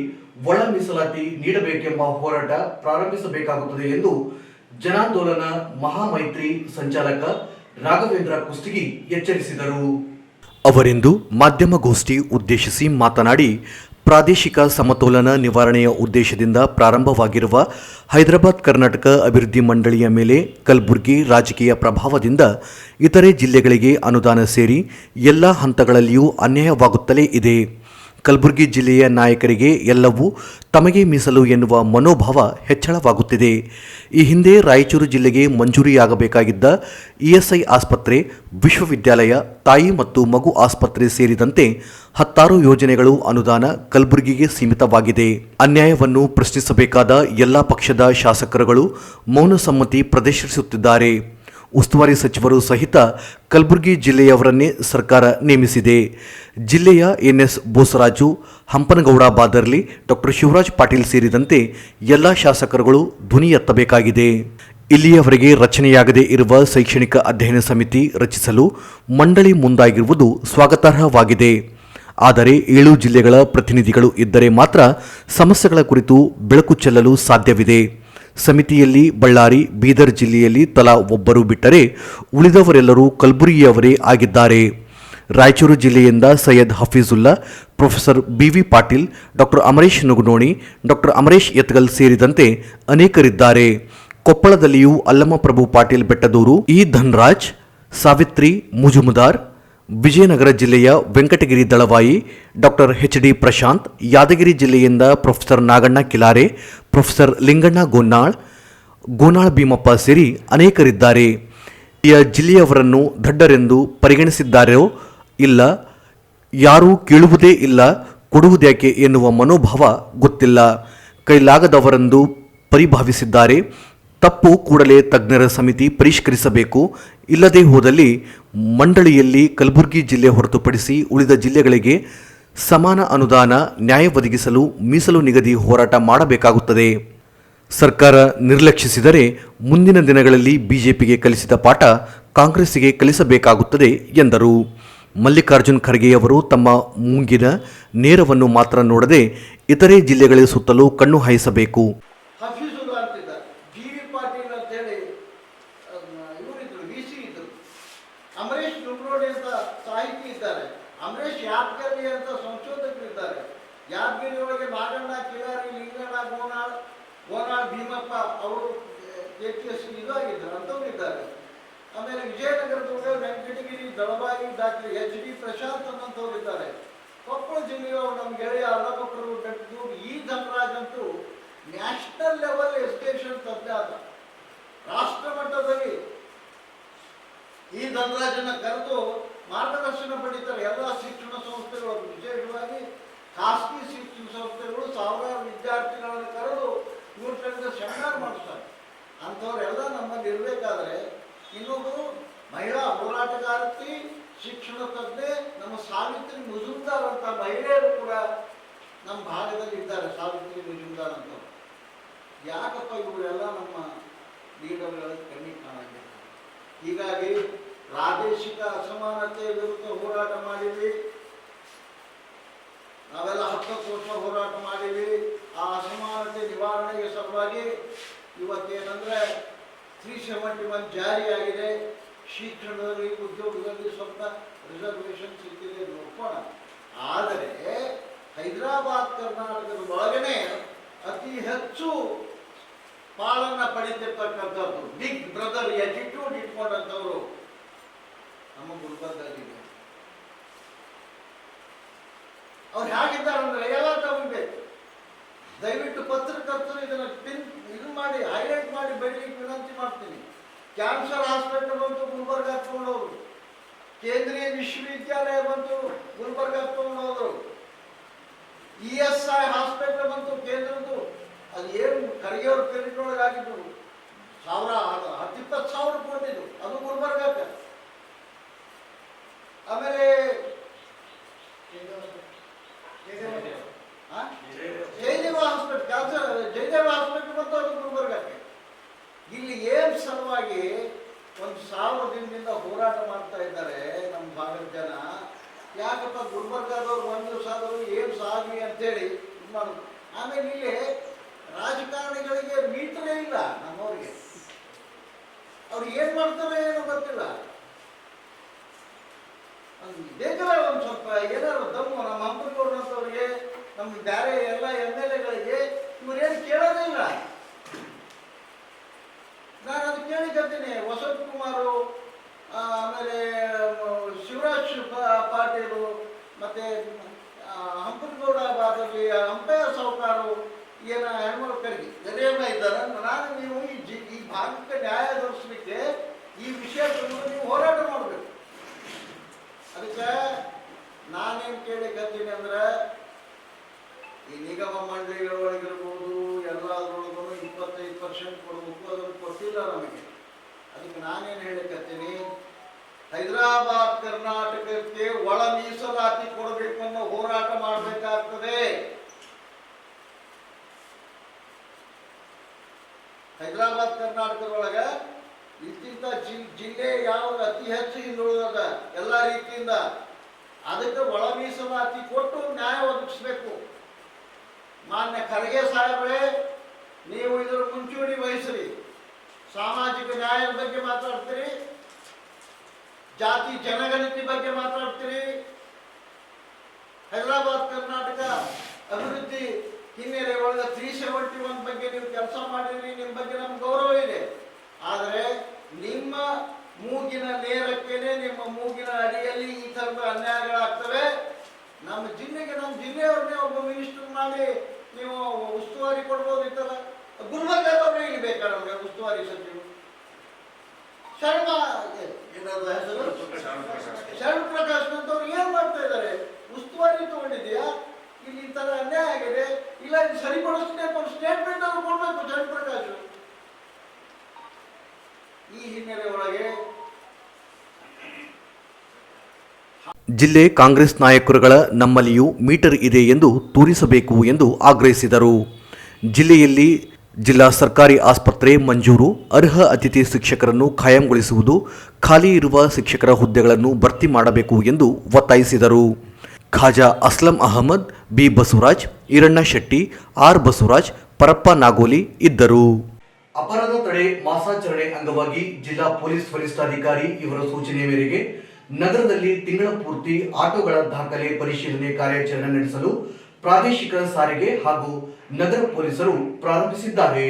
ಒಳ ಮೀಸಲಾತಿ ನೀಡಬೇಕೆಂಬ ಹೋರಾಟ ಪ್ರಾರಂಭಿಸಬೇಕಾಗುತ್ತದೆ ಎಂದು ಜನಾಂದೋಲನ ಮಹಾಮೈತ್ರಿ ಸಂಚಾಲಕ ರಾಘವೇಂದ್ರ ಕುಷ್ಟಗಿ ಎಚ್ಚರಿಸಿದರು. ಅವರಿಂದು ಮಾಧ್ಯಮಗೋಷ್ಠಿ ಉದ್ದೇಶಿಸಿ ಮಾತನಾಡಿ, ಪ್ರಾದೇಶಿಕ ಸಮತೋಲನ ನಿವಾರಣೆಯ ಉದ್ದೇಶದಿಂದ ಪ್ರಾರಂಭವಾಗಿರುವ ಹೈದರಾಬಾದ್ ಕರ್ನಾಟಕ ಅಭಿವೃದ್ಧಿ ಮಂಡಳಿಯ ಮೇಲೆ ಕಲಬುರಗಿ ರಾಜಕೀಯ ಪ್ರಭಾವದಿಂದ ಇತರೆ ಜಿಲ್ಲೆಗಳಿಗೆ ಅನುದಾನ ಸೇರಿ ಎಲ್ಲ ಹಂತಗಳಲ್ಲಿಯೂ ಅನ್ಯಾಯವಾಗುತ್ತಲೇ ಇದೆ. ಕಲಬುರಗಿ ಜಿಲ್ಲೆಯ ನಾಯಕರಿಗೆ ಎಲ್ಲವೂ ತಮಗೆ ಮೀಸಲು ಎನ್ನುವ ಮನೋಭಾವ ಹೆಚ್ಚಳವಾಗುತ್ತಿದೆ. ಈ ಹಿಂದೆ ರಾಯಚೂರು ಜಿಲ್ಲೆಗೆ ಮಂಜೂರಿಯಾಗಬೇಕಾಗಿದ್ದ ESI ಆಸ್ಪತ್ರೆ, ವಿಶ್ವವಿದ್ಯಾಲಯ, ತಾಯಿ ಮತ್ತು ಮಗು ಆಸ್ಪತ್ರೆ ಸೇರಿದಂತೆ 10 ಯೋಜನೆಗಳು ಅನುದಾನ ಕಲಬುರಗಿಗೆ ಸೀಮಿತವಾಗಿದೆ. ಅನ್ಯಾಯವನ್ನು ಪ್ರಶ್ನಿಸಬೇಕಾದ ಎಲ್ಲ ಪಕ್ಷದ ಶಾಸಕರುಗಳು ಮೌನ ಸಮ್ಮತಿ ಪ್ರದರ್ಶಿಸುತ್ತಿದ್ದಾರೆ. ಉಸ್ತುವಾರಿ ಸಚಿವರು ಸಹಿತ ಕಲಬುರಗಿ ಜಿಲ್ಲೆಯವರನ್ನೇ ಸರ್ಕಾರ ನೇಮಿಸಿದೆ. ಜಿಲ್ಲೆಯ NS ಬೋಸರಾಜು, ಹಂಪನಗೌಡ ಬಾದರ್ಲಿ, ಡಾಕ್ಟರ್ ಶಿವರಾಜ್ ಪಾಟೀಲ್ ಸೇರಿದಂತೆ ಎಲ್ಲ ಶಾಸಕರುಗಳು ಧ್ವನಿ ಎತ್ತಬೇಕಾಗಿದೆ. ಇಲ್ಲಿಯವರೆಗೆ ರಚನೆಯಾಗದೇ ಇರುವ ಶೈಕ್ಷಣಿಕ ಅಧ್ಯಯನ ಸಮಿತಿ ರಚಿಸಲು ಮಂಡಳಿ ಮುಂದಾಗಿರುವುದು ಸ್ವಾಗತಾರ್ಹವಾಗಿದೆ. ಆದರೆ 7 ಜಿಲ್ಲೆಗಳ ಪ್ರತಿನಿಧಿಗಳು ಇದ್ದರೆ ಮಾತ್ರ ಸಮಸ್ಯೆಗಳ ಕುರಿತು ಬೆಳಕು ಚೆಲ್ಲಲು ಸಾಧ್ಯವಿದೆ. ಸಮಿತಿಯಲ್ಲಿ ಬಳ್ಳಾರಿ, ಬೀದರ್ ಜಿಲ್ಲೆಯಲ್ಲಿ ತಲಾ ಒಬ್ಬರು ಬಿಟ್ಟರೆ ಉಳಿದವರೆಲ್ಲರೂ ಕಲಬುರಗಿಯವರೇ ಆಗಿದ್ದಾರೆ. ರಾಯಚೂರು ಜಿಲ್ಲೆಯಿಂದ Syed Hafeezulla, professor BV Patil, doctor Amaresh Nugunoni, doctor Amaresh Yatgal ಸೇರಿದಂತೆ ಅನೇಕರಿದ್ದಾರೆ. ಕೊಪ್ಪಳದಲ್ಲಿಯೂ ಅಲ್ಲಮಪ್ರಭು ಪಾಟೀಲ್ ಬೆಟ್ಟದೂರು, ಇ ಧನ್ರಾಜ್, ಸಾವಿತ್ರಿ ಮುಜುಮದಾರ್, ವಿಜಯನಗರ ಜಿಲ್ಲೆಯ ವೆಂಕಟಗಿರಿ ದಳವಾಯಿ, ಡಾಕ್ಟರ್ HD ಪ್ರಶಾಂತ್, ಯಾದಗಿರಿ ಜಿಲ್ಲೆಯಿಂದ ಪ್ರೊಫೆಸರ್ ನಾಗಣ್ಣ ಕಿಲಾರೆ, ಪ್ರೊಫೆಸರ್ ಲಿಂಗಣ್ಣ ಗೋನಾಳ್ ಭೀಮಪ್ಪ ಸೇರಿ ಅನೇಕರಿದ್ದಾರೆ. ಈ ಜಿಲ್ಲೆಯವರನ್ನು ದಡ್ಡರೆಂದು ಪರಿಗಣಿಸಿದ್ದಾರೋ ಇಲ್ಲ, ಯಾರೂ ಕೇಳುವುದೇ ಇಲ್ಲ, ಕೊಡುವುದ್ಯಾಕೆ ಎನ್ನುವ ಮನೋಭಾವ ಗೊತ್ತಿಲ್ಲ. ಕೈಲಾಗದವರೆಂದು ಪರಿಭಾವಿಸಿದ್ದಾರೆ. ತಪ್ಪು ಕೂಡಲೇ ತಜ್ಞರ ಸಮಿತಿ ಪರಿಷ್ಕರಿಸಬೇಕು. ಇಲ್ಲದೇ ಹೋದಲ್ಲಿ ಮಂಡಳಿಯಲ್ಲಿ ಕಲಬುರಗಿ ಜಿಲ್ಲೆ ಹೊರತುಪಡಿಸಿ ಉಳಿದ ಜಿಲ್ಲೆಗಳಿಗೆ ಸಮಾನ ಅನುದಾನ ನ್ಯಾಯ ಒದಗಿಸಲು ಮೀಸಲು ನಿಗದಿ ಹೋರಾಟ ಮಾಡಬೇಕಾಗುತ್ತದೆ. ಸರ್ಕಾರ ನಿರ್ಲಕ್ಷಿಸಿದರೆ ಮುಂದಿನ ದಿನಗಳಲ್ಲಿ ಬಿಜೆಪಿಗೆ ಕಲಿಸಿದ ಪಾಠ ಕಾಂಗ್ರೆಸ್ಸಿಗೆ ಕಲಿಸಬೇಕಾಗುತ್ತದೆ ಎಂದರು. ಮಲ್ಲಿಕಾರ್ಜುನ್ ಖರ್ಗೆಯವರು ತಮ್ಮ ಮೂಗಿನ ನೇರವನ್ನು ಮಾತ್ರ ನೋಡದೆ ಇತರೆ ಜಿಲ್ಲೆಗಳ ಸುತ್ತಲೂ ಕಣ್ಣು ಹಾಯಿಸಬೇಕು. ಹಫೀಜುಲ್ಲಾ ಅಂತಿದ್ದಾರೆ, GV ಪಾಟೀಲ್ ಅಂತ ಹೇಳಿ ಇವರಿದ್ರು, VC ಇದ್ರು, ಅಮರೇಶ್ ನುಗ್ರೋಡಿ ಅಂತ ಸಾಹಿತಿ ಇದ್ದಾರೆ, ಅಮರೇಶ್ ಯಾದಗಿರಿ ಅಂತ ಸಂಶೋಧಕರು ಇದ್ದಾರೆ, ಯಾದಗಿರಿ ಒಳಗೆ ನಾಗಣ್ಣ ಕಿಲಾರಿ, ಲಿಂಗಣ್ಣ ಗೋನಾಳ್ ಭೀಮಪ್ಪ ಅವರು KTS ಇದಾಗಿದ್ದಾರೆ, ಅಂಥವ್ರು ಇದ್ದಾರೆ. ಆಮೇಲೆ ವಿಜಯನಗರದೊಳಗೆ ವೆಂಕಟಗಿರಿ ದಳವಾಯಿ, ಡಾಕ್ಟರ್ HD ಪ್ರಶಾಂತ್ ಅನ್ನೋಂಥವ್ರು ಇದ್ದಾರೆ. ಕೊಪ್ಪಳ ಜಿಲ್ಲೆಯವರು ನಮ್ಮ ಗೆಳೆಯ ಅಲ್ಲಮಪ್ರಭು ಬೆಟ್ಟದೂರು, ಇ ಧನ್ರಾಜ್ ಅಂತೂ ನ್ಯಾಷನಲ್ ಲೆವೆಲ್ ಎಜುಕೇಶನ್ ತಜ್ಞ ಆದ. ರಾಷ್ಟ್ರ ಮಟ್ಟದಲ್ಲಿ ಈ ಧನರಾಜನ ಕರೆದು ಮಾರ್ಗದರ್ಶನ ಪಡಿತಾರೆ. ಎಲ್ಲ ಶಿಕ್ಷಣ ಸಂಸ್ಥೆಗಳು, ವಿಶೇಷವಾಗಿ ಖಾಸಗಿ ಶಿಕ್ಷಣ ಸಂಸ್ಥೆಗಳು ಸಾವಿರಾರು ವಿದ್ಯಾರ್ಥಿಗಳನ್ನು ಕರೆದು ಇವ್ರ ಕಡೆಯಿಂದ ಸೆಮಿನಾರ್ ಮಾಡಿಸ್ತಾರೆ. ಅಂಥವರೆಲ್ಲ ನಮ್ಮಲ್ಲಿ ಇರಬೇಕಾದ್ರೆ ಇನ್ನೊಂದು ಮಹಿಳಾ ಹೋರಾಟಗಾರತಿ, ಶಿಕ್ಷಣ ತಜ್ಞೆ ನಮ್ಮ ಸಾವಿತ್ರಿ ಮುಜುಮ್ದಾರ್ ಅಂತ ಮಹಿಳೆಯರು ಕೂಡ ನಮ್ಮ ಭಾಗದಲ್ಲಿ ಇದ್ದಾರೆ. ಸಾವಿತ್ರಿ ಮುಜುಮ್ದಾರ್ ಅಂತ ಯಾಕಪ್ಪ ಇವರೆಲ್ಲ ನಮ್ಮ ಲೀಡರ್ಗಳ ಕಣ್ಣಿಗೆ ಕಾಣಂಗಿಲ್ಲ. ಹೀಗಾಗಿ ಪ್ರಾದೇಶಿಕ ಅಸಮಾನತೆ ವಿರುದ್ಧ ಹೋರಾಟ ಮಾಡಿದ್ವಿ. ನಾವೆಲ್ಲ 10 ವರ್ಷ ಹೋರಾಟ ಮಾಡೀವಿ. ಆ ಅಸಮಾನತೆ ನಿವಾರಣೆಗೆ ಸಲುವಾಗಿ ಇವತ್ತೇನೆಂದರೆ 371 ಜಾರಿಯಾಗಿದೆ. ಶಿಕ್ಷಣದಲ್ಲಿ, ಉದ್ಯೋಗದಲ್ಲಿ ಸ್ವಲ್ಪ ರಿಸರ್ವೇಷನ್ ಸಿಕ್ಕಿದೆ ನೋಡ್ಕೋಣ. ಆದರೆ ಹೈದರಾಬಾದ್ ಕರ್ನಾಟಕದ ಒಳಗನೆ ಅತಿ ಹೆಚ್ಚು ಪಾಲನ್ನ ಪಡಿತಿರ್ತಕ್ಕಂಥದ್ದು ಬಿಗ್ ಬ್ರದರ್ ಆಟಿಟ್ಯೂಡ್ ಇಟ್ಕೊಂಡಂಥವ್ರು ನಮ್ಮ ಗುಲ್ಬರ್ಗದಲ್ಲಿ. ಅವ್ರು ಹೇಗಿದ್ದಾರೆ ಅಂದ್ರೆ ಎಲ್ಲ ತಗೋಬೇಕು. ದಯವಿಟ್ಟು ಪತ್ರಕರ್ತರು ಇದನ್ನ ಇದು ಮಾಡಿ ಹೈಲೈಟ್ ಮಾಡಿ ಬೆಳಲಿಕ್ಕೆ ವಿನಂತಿ ಮಾಡ್ತೀನಿ. ಕ್ಯಾನ್ಸರ್ ಹಾಸ್ಪಿಟಲ್ ಬಂತು, ಗುಲ್ಬರ್ಗ ತಗೊಂಡವರು. ಕೇಂದ್ರೀಯ ವಿಶ್ವವಿದ್ಯಾಲಯ ಬಂತು, ಗುಲ್ಬರ್ಗ ತಗೊಂಡವರು. ESI ಹಾಸ್ಪಿಟಲ್ ಬಂತು ಕೇಂದ್ರದ್ದು, ಅದು ಏನು ಖರ್ಗೆಯವ್ರ ಪೇರಿನೊಳಗಾಗಿದ್ದು 10-20 ಕೋಟಿದು, ಅದು ಗುಲ್ಬರ್ಗಕ್ಕೆ. ಆಮೇಲೆ Jayadeva hospital, cancer Jayadeva hospital ಬಂತು, ಅದು ಗುಲ್ಬರ್ಗಕ್ಕೆ. ಇಲ್ಲಿ ಏನ್ ಸಲುವಾಗಿ 1000 ದಿನದಿಂದ ಹೋರಾಟ ಮಾಡ್ತಾ ಇದ್ದಾರೆ ನಮ್ಮ ಭಾಗದ ಜನ. ಯಾಕಪ್ಪ ಗುಲ್ಬರ್ಗದವ್ರು 1 ದಿವಸ ಆದರೂ ಏಮ್ಸ್ ಆಗಲಿ ಅಂತೇಳಿ ಇದು ಮಾಡೋದು. ಆಮೇಲೆ ಇಲ್ಲಿ ರಾಜಕಾರಣಿಗಳಿಗೆ ಮೀಟರೇ ಇಲ್ಲ ನಮ್ಮವ್ರಿಗೆ. ಅವ್ರು ಏನು ಮಾಡ್ತಾರೆ ಏನೋ ಗೊತ್ತಿಲ್ಲ. ಬೇಕಲ್ಲ ಒಂದು ಸ್ವಲ್ಪ ಏನಾದ್ರು ದಮ್ಮು ನಮ್ಮ ಹಂಪನಗೌಡರಂಥವ್ರಿಗೆ, ನಮ್ಮ ಬೇರೆ ಎಲ್ಲ MLA-ಗಳಿಗೆ ಇವ್ರೇನು ಕೇಳೋದೇ ಇಲ್ಲ. ನಾನು ಅದು ಕೇಳಿಕತ್ತೀನಿ. ವಸಂತ್ ಕುಮಾರು, ಆಮೇಲೆ ಶಿವರಾಜ್ ಪಾಟೀಲು, ಮತ್ತೆ ಹಂಪನಗೌಡ ಭಾಗದಲ್ಲಿ ಅಂಪೈರ್ ಸಾವುಕಾರು, ಏನ ಹೆಣ್ಮಕ್ಳಿಗೆ ಜನ ಇದ್ದಾರೆ. ನಾನು ನೀವು ಈ ಭಾಗಕ್ಕೆ ನ್ಯಾಯ ದೊರಕಿಸ್ಲಿಕ್ಕೆ ಈ ವಿಷಯಗಳನ್ನು ನೀವು ಹೋರಾಟ ಮಾಡಬೇಕು. ಅದಕ್ಕೆ ನಾನೇನು ಕೇಳಿಕತ್ತೀನಿ ಅಂದ್ರೆ, ಈ ನಿಗಮ ಮಂಡಳಿಗಳೊಳಗಿರ್ಬೋದು ಎಲ್ಲದರೊಳಗೂ 25% ಕೊಡಬೇಕು. ಅದನ್ನು ಕೊಟ್ಟಿಲ್ಲ ನಮಗೆ. ಅದಕ್ಕೆ ನಾನೇನು ಹೇಳಿಕತ್ತೀನಿ, ಹೈದರಾಬಾದ್ ಕರ್ನಾಟಕಕ್ಕೆ ಒಳ ಮೀಸಲಾತಿ ಕೊಡಬೇಕು ಅನ್ನೋ ಹೋರಾಟ ಮಾಡಬೇಕಾಗ್ತದೆ. ಹೈದರಾಬಾದ್ ಕರ್ನಾಟಕದೊಳಗ ಇಂತಿಂತ ಜಿಲ್ಲೆ ಯಾವ್ದು ಅತಿ ಹೆಚ್ಚು ಹಿಂದುಳಿದ ಎಲ್ಲ ರೀತಿಯಿಂದ, ಅದಕ್ಕೆ ಒಳ ಮೀಸಲಾತಿ ಕೊಟ್ಟು ನ್ಯಾಯ ಒದಗಿಸ್ಬೇಕು. ಮಾನ್ಯ ಖರ್ಗೆ ಸಾಹೇಬ್ರೆ, ನೀವು ಇದರ ಮುಂಚೂಣಿ ವಹಿಸ್ರಿ. ಸಾಮಾಜಿಕ ನ್ಯಾಯದ ಬಗ್ಗೆ ಮಾತಾಡ್ತೀರಿ, ಜಾತಿ ಜನಗಣತಿ ಬಗ್ಗೆ ಮಾತಾಡ್ತೀರಿ, ಹೈದರಾಬಾದ್ ಕರ್ನಾಟಕ ಅಭಿವೃದ್ಧಿ ಹಿನ್ನೆಲೆ ಒಳಗೆ 371 ಬಗ್ಗೆ ನೀವು ಕೆಲಸ ಮಾಡಿರಿ. ನಿಮ್ಮ ಬಗ್ಗೆ ನಮ್ಗೆ ಗೌರವ ಇದೆ. ಆದರೆ ನಿಮ್ಮ ಮೂಗಿನ ನೇರಕ್ಕೇನೆ, ನಿಮ್ಮ ಮೂಗಿನ ಅಡಿಯಲ್ಲಿ ಈ ಥರದ ಅನ್ಯಾಯಗಳಾಗ್ತವೆ. ನಮ್ಮ ಜಿಲ್ಲೆಯವ್ರನ್ನೇ ಒಬ್ಬ ಮಿನಿಸ್ಟರ್ ಮಾಡಿ ನೀವು ಉಸ್ತುವಾರಿ ಕೊಡ್ಬೋದಿತ್ತಲ್ಲ. ಗುಲ್ಬರ್ಗದವ್ರೇ ಇಲ್ಲಿ ಬೇಕಾ ನಮಗೆ ಉಸ್ತುವಾರಿ ಸಚಿವರು? ಶರಣ್ ಪ್ರಕಾಶ್ ಅಂತವ್ರು ಏನ್ ಮಾಡ್ತಾ ಇದ್ದಾರೆ? ಉಸ್ತುವಾರಿ ತಗೊಂಡಿದ್ಯಾ? ಇಲ್ಲಿ ಈ ತರ ಅನ್ಯಾಯ ಆಗಿದೆ, ಇಲ್ಲ ಇದು ಸರಿಪಡಿಸ್ತೀನಿ ಅಂತ ಒಂದು ಸ್ಟೇಟ್ಮೆಂಟ್ ಅನ್ನು ಕೊಡ್ಬೇಕು ಶರಣ್ ಪ್ರಕಾಶ್. ಈ ಹಿನ್ನೆಲೆ ಒಳಗೆ ಜಿಲ್ಲೆ ಕಾಂಗ್ರೆಸ್ ನಾಯಕರುಗಳ ನಮ್ಮಲ್ಲಿಯೂ ಮೀಟರ್ ಇದೆ ಎಂದು ತೋರಿಸಬೇಕು ಎಂದು ಆಗ್ರಹಿಸಿದರು. ಜಿಲ್ಲೆಯಲ್ಲಿ ಜಿಲ್ಲಾ ಸರ್ಕಾರಿ ಆಸ್ಪತ್ರೆ ಮಂಜೂರು, ಅರ್ಹ ಅತಿಥಿ ಶಿಕ್ಷಕರನ್ನು ಖಾಯಂಗೊಳಿಸುವುದು, ಖಾಲಿ ಇರುವ ಶಿಕ್ಷಕರ ಹುದ್ದೆಗಳನ್ನು ಭರ್ತಿ ಮಾಡಬೇಕು ಎಂದು ಒತ್ತಾಯಿಸಿದರು. ಖಾಜಾ ಅಸ್ಲಂ ಅಹಮದ್, ಬಿ ಬಸವರಾಜ್, ಈರಣ್ಣ ಶೆಟ್ಟಿ, ಆರ್ ಬಸವರಾಜ್, ಪರಪ್ಪ ನಾಗೋಲಿ ಇದ್ದರು. ಅಪರಾಧ ತಡೆ ಮಾಸಾಚರಣೆ ಅಂಗವಾಗಿ ಜಿಲ್ಲಾ ಪೊಲೀಸ್ ವರಿಷ್ಠಾಧಿಕಾರಿ ಇವರ ಸೂಚನೆಯ ಮೇರೆಗೆ ನಗರದಲ್ಲಿ ತಿಂಗಳ ಪೂರ್ತಿ ಆಟೋಗಳ ದಾಖಲೆ ಪರಿಶೀಲನೆ ಕಾರ್ಯಾಚರಣೆ ನಡೆಸಲು ಪ್ರಾದೇಶಿಕ ಸಾರಿಗೆ ಹಾಗೂ ನಗರ ಪೊಲೀಸರು ಪ್ರಾರಂಭಿಸಿದ್ದಾರೆ.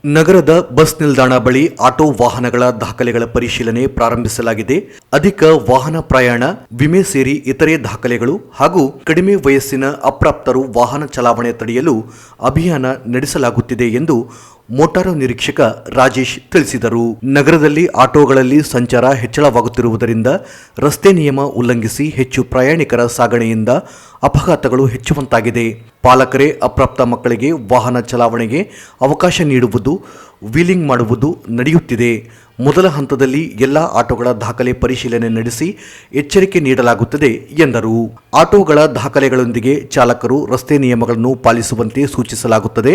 ನಗರದ ಬಸ್ ನಿಲ್ದಾಣ ಬಳಿ ಆಟೋ ವಾಹನಗಳ ದಾಖಲೆಗಳ ಪರಿಶೀಲನೆ ಪ್ರಾರಂಭಿಸಲಾಗಿದೆ. ಅಧಿಕ ವಾಹನ ಪ್ರಯಾಣ, ವಿಮೆ ಸೇರಿ ಇತರೆ ದಾಖಲೆಗಳು ಹಾಗೂ ಕಡಿಮೆ ವಯಸ್ಸಿನ ಅಪ್ರಾಪ್ತರು ವಾಹನ ಚಲಾವಣೆ ತಡೆಯಲು ಅಭಿಯಾನ ನಡೆಸಲಾಗುತ್ತಿದೆ ಎಂದು ಮೋಟಾರು ನಿರೀಕ್ಷಕ ರಾಜೇಶ್ ತಿಳಿಸಿದರು. ನಗರದಲ್ಲಿ ಆಟೋಗಳಲ್ಲಿ ಸಂಚಾರ ಹೆಚ್ಚಳವಾಗುತ್ತಿರುವುದರಿಂದ ರಸ್ತೆ ನಿಯಮ ಉಲ್ಲಂಘಿಸಿ ಹೆಚ್ಚು ಪ್ರಯಾಣಿಕರ ಸಾಗಣೆಯಿಂದ ಅಪಘಾತಗಳು ಹೆಚ್ಚುವಂತಾಗಿದೆ. ಪಾಲಕರೇ ಅಪ್ರಾಪ್ತ ಮಕ್ಕಳಿಗೆ ವಾಹನ ಚಲಾವಣೆಗೆ ಅವಕಾಶ ನೀಡುವುದು, ವೀಲಿಂಗ್ ಮಾಡುವುದು ನಡೆಯುತ್ತಿದೆ. ಮೊದಲ ಹಂತದಲ್ಲಿ ಎಲ್ಲಾ ಆಟೋಗಳ ದಾಖಲೆ ಪರಿಶೀಲನೆ ನಡೆಸಿ ಎಚ್ಚರಿಕೆ ನೀಡಲಾಗುತ್ತದೆ ಎಂದರು. ಆಟೋಗಳ ದಾಖಲೆಗಳೊಂದಿಗೆ ಚಾಲಕರು ರಸ್ತೆ ನಿಯಮಗಳನ್ನು ಪಾಲಿಸುವಂತೆ ಸೂಚಿಸಲಾಗುತ್ತದೆ.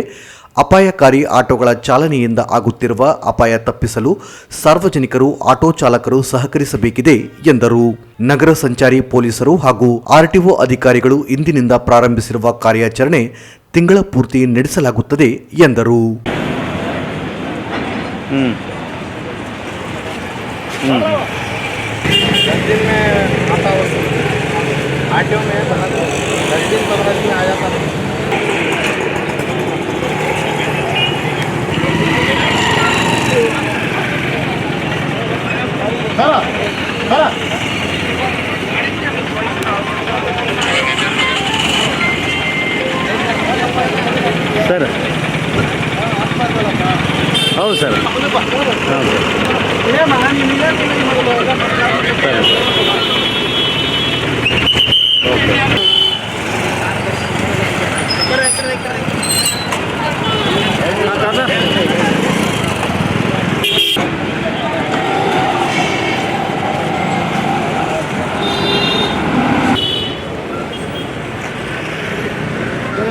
ಅಪಾಯಕಾರಿ ಆಟೋಗಳ ಚಾಲನೆಯಿಂದ ಆಗುತ್ತಿರುವ ಅಪಾಯ ತಪ್ಪಿಸಲು ಸಾರ್ವಜನಿಕರು ಆಟೋ ಚಾಲಕರು ಸಹಕರಿಸಬೇಕಿದೆ ಎಂದರು. ನಗರ ಸಂಚಾರಿ ಪೊಲೀಸರು ಹಾಗೂ ಆರ್ಟಿಒ ಅಧಿಕಾರಿಗಳು ಇಂದಿನಿಂದ ಪ್ರಾರಂಭಿಸಿರುವ ಕಾರ್ಯಾಚರಣೆ ತಿಂಗಳ ಪೂರ್ತಿ ನಡೆಸಲಾಗುತ್ತದೆ ಎಂದರು. ಸರ್ ಹೌದು ಸರ್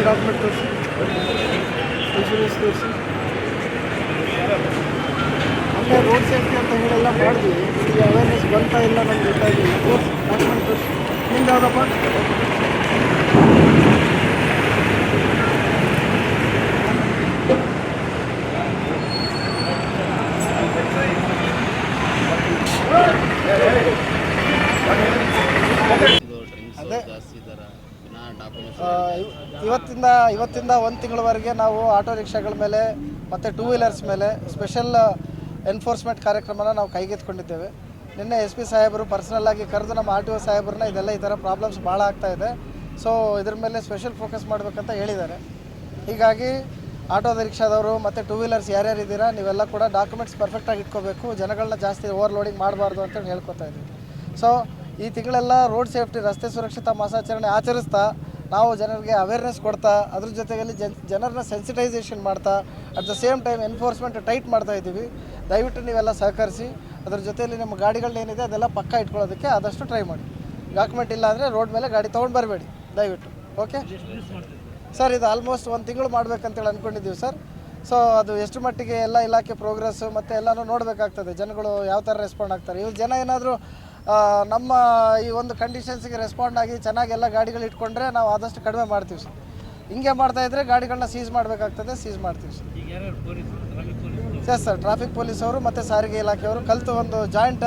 ಡಾಕ್ಯುಮೆಂಟ್ ತೋರಿಸಿ, ಇನ್ಶೂರೆನ್ಸ್ ತೋರಿಸಿ. ಅಂದರೆ ರೋಡ್ ಸೇಫ್ಟಿ ಅಂತ ಹೇಳೆಲ್ಲ ಮಾಡಿದ್ವಿ, ಈ ಅವೇರ್ನೆಸ್ ಬಂತಾ ಇಲ್ಲ ನಮ್ಗೆ ಗೊತ್ತಾಗಿಲ್ಲ. ತೋರಿಸಿ, ಡಾಕ್ಯುಮೆಂಟ್ ತೋರಿಸಿ. ನಿಮ್ದು ಯಾವುದಪ್ಪ? ಅದೇ ಇವತ್ತಿಂದ ಒಂದು ತಿಂಗಳವರೆಗೆ ನಾವು ಆಟೋ ರಿಕ್ಷಾಗಳ ಮೇಲೆ ಮತ್ತು ಟೂ ವೀಲರ್ಸ್ ಮೇಲೆ ಸ್ಪೆಷಲ್ ಎನ್ಫೋರ್ಸ್ಮೆಂಟ್ ಕಾರ್ಯಕ್ರಮನ ನಾವು ಕೈಗೆತ್ತಿಕೊಂಡಿದ್ದೇವೆ. ನಿನ್ನೆ SP ಸಾಹೇಬರು ಪರ್ಸನಲ್ ಆಗಿ ಕರೆದು ನಮ್ಮ RTO ಸಾಹೇಬ್ರನ್ನ ಈ ಥರ ಪ್ರಾಬ್ಲಮ್ಸ್ ಭಾಳ ಆಗ್ತಾಯಿದೆ, ಸೊ ಇದ್ರ ಮೇಲೆ ಸ್ಪೆಷಲ್ ಫೋಕಸ್ ಮಾಡಬೇಕಂತ ಹೇಳಿದ್ದಾರೆ. ಹೀಗಾಗಿ ಆಟೋದ ರಿಕ್ಷಾದವರು ಮತ್ತು ಟೂ ವೀಲರ್ಸ್ ಯಾರ್ಯಾರು ಇದ್ದೀರಾ ನೀವೆಲ್ಲ ಕೂಡ ಡಾಕ್ಯುಮೆಂಟ್ಸ್ ಪರ್ಫೆಕ್ಟಾಗಿ ಇಟ್ಕೋಬೇಕು, ಜನಗಳನ್ನ ಜಾಸ್ತಿ ಓವರ್ಲೋಡಿಂಗ್ ಮಾಡಬಾರ್ದು ಅಂತೇಳಿ ಹೇಳ್ಕೊತಾ ಇದ್ದೀವಿ. ಸೊ ಈ ತಿಂಗಳೆಲ್ಲ ರೋಡ್ ಸೇಫ್ಟಿ ರಸ್ತೆ ಸುರಕ್ಷತಾ ಮಾಸಾಚರಣೆ ಆಚರಿಸ್ತಾ ನಾವು ಜನರಿಗೆ ಅವೇರ್ನೆಸ್ ಕೊಡ್ತಾ ಅದ್ರ ಜೊತೆಯಲ್ಲಿ ಜನರನ್ನ ಸೆನ್ಸಿಟೈಸೇಷನ್ ಮಾಡ್ತಾ at the same time enforcement tight ಮಾಡ್ತಾ ಇದ್ದೀವಿ. ದಯವಿಟ್ಟು ನೀವೆಲ್ಲ ಸಹಕರಿಸಿ. ಅದ್ರ ಜೊತೆಯಲ್ಲಿ ನಮ್ಮ ಗಾಡಿಗಳನ್ನೇನಿದೆ ಅದೆಲ್ಲ ಪಕ್ಕ ಇಟ್ಕೊಳ್ಳೋದಕ್ಕೆ ಆದಷ್ಟು ಟ್ರೈ ಮಾಡಿ. ಡಾಕ್ಯುಮೆಂಟ್ ಇಲ್ಲ ಅಂದರೆ ರೋಡ್ ಮೇಲೆ ಗಾಡಿ ತೊಗೊಂಡು ಬರಬೇಡಿ ದಯವಿಟ್ಟು. ಓಕೆ ಸರ್, ಇದು ಆಲ್ಮೋಸ್ಟ್ ಒಂದು ತಿಂಗಳು ಮಾಡಬೇಕಂತೇಳಿ ಅಂದ್ಕೊಂಡಿದ್ದೀವಿ ಸರ್. ಸೊ ಅದು ಎಷ್ಟು ಮಟ್ಟಿಗೆ ಎಲ್ಲ ಇಲಾಖೆ ಪ್ರೋಗ್ರೆಸ್ಸು ಮತ್ತು ಎಲ್ಲನೂ ನೋಡಬೇಕಾಗ್ತದೆ, ಜನಗಳು ಯಾವ ಥರ ರೆಸ್ಪಾಂಡ್ ಆಗ್ತಾರೆ. ಇವ್ರು ಜನ ಏನಾದರೂ ನಮ್ಮ ಈ ಒಂದು ಕಂಡೀಷನ್ಸ್ಗೆ ರೆಸ್ಪಾಂಡ್ ಆಗಿ ಚೆನ್ನಾಗೆಲ್ಲ ಗಾಡಿಗಳು ಇಟ್ಕೊಂಡ್ರೆ ನಾವು ಆದಷ್ಟು ಕಡಿಮೆ ಮಾಡ್ತೀವಿ ಸರ್. ಹಿಂಗೆ ಮಾಡ್ತಾಯಿದ್ರೆ ಗಾಡಿಗಳನ್ನ ಸೀಸ್ ಮಾಡಬೇಕಾಗ್ತದೆ, ಸೀಸ್ ಮಾಡ್ತೀವಿ ಸರ್. ಎಸ್ ಸರ್, ಟ್ರಾಫಿಕ್ ಪೊಲೀಸವರು ಮತ್ತು ಸಾರಿಗೆ ಇಲಾಖೆಯವರು ಕಲಿತು ಒಂದು ಜಾಯಿಂಟ್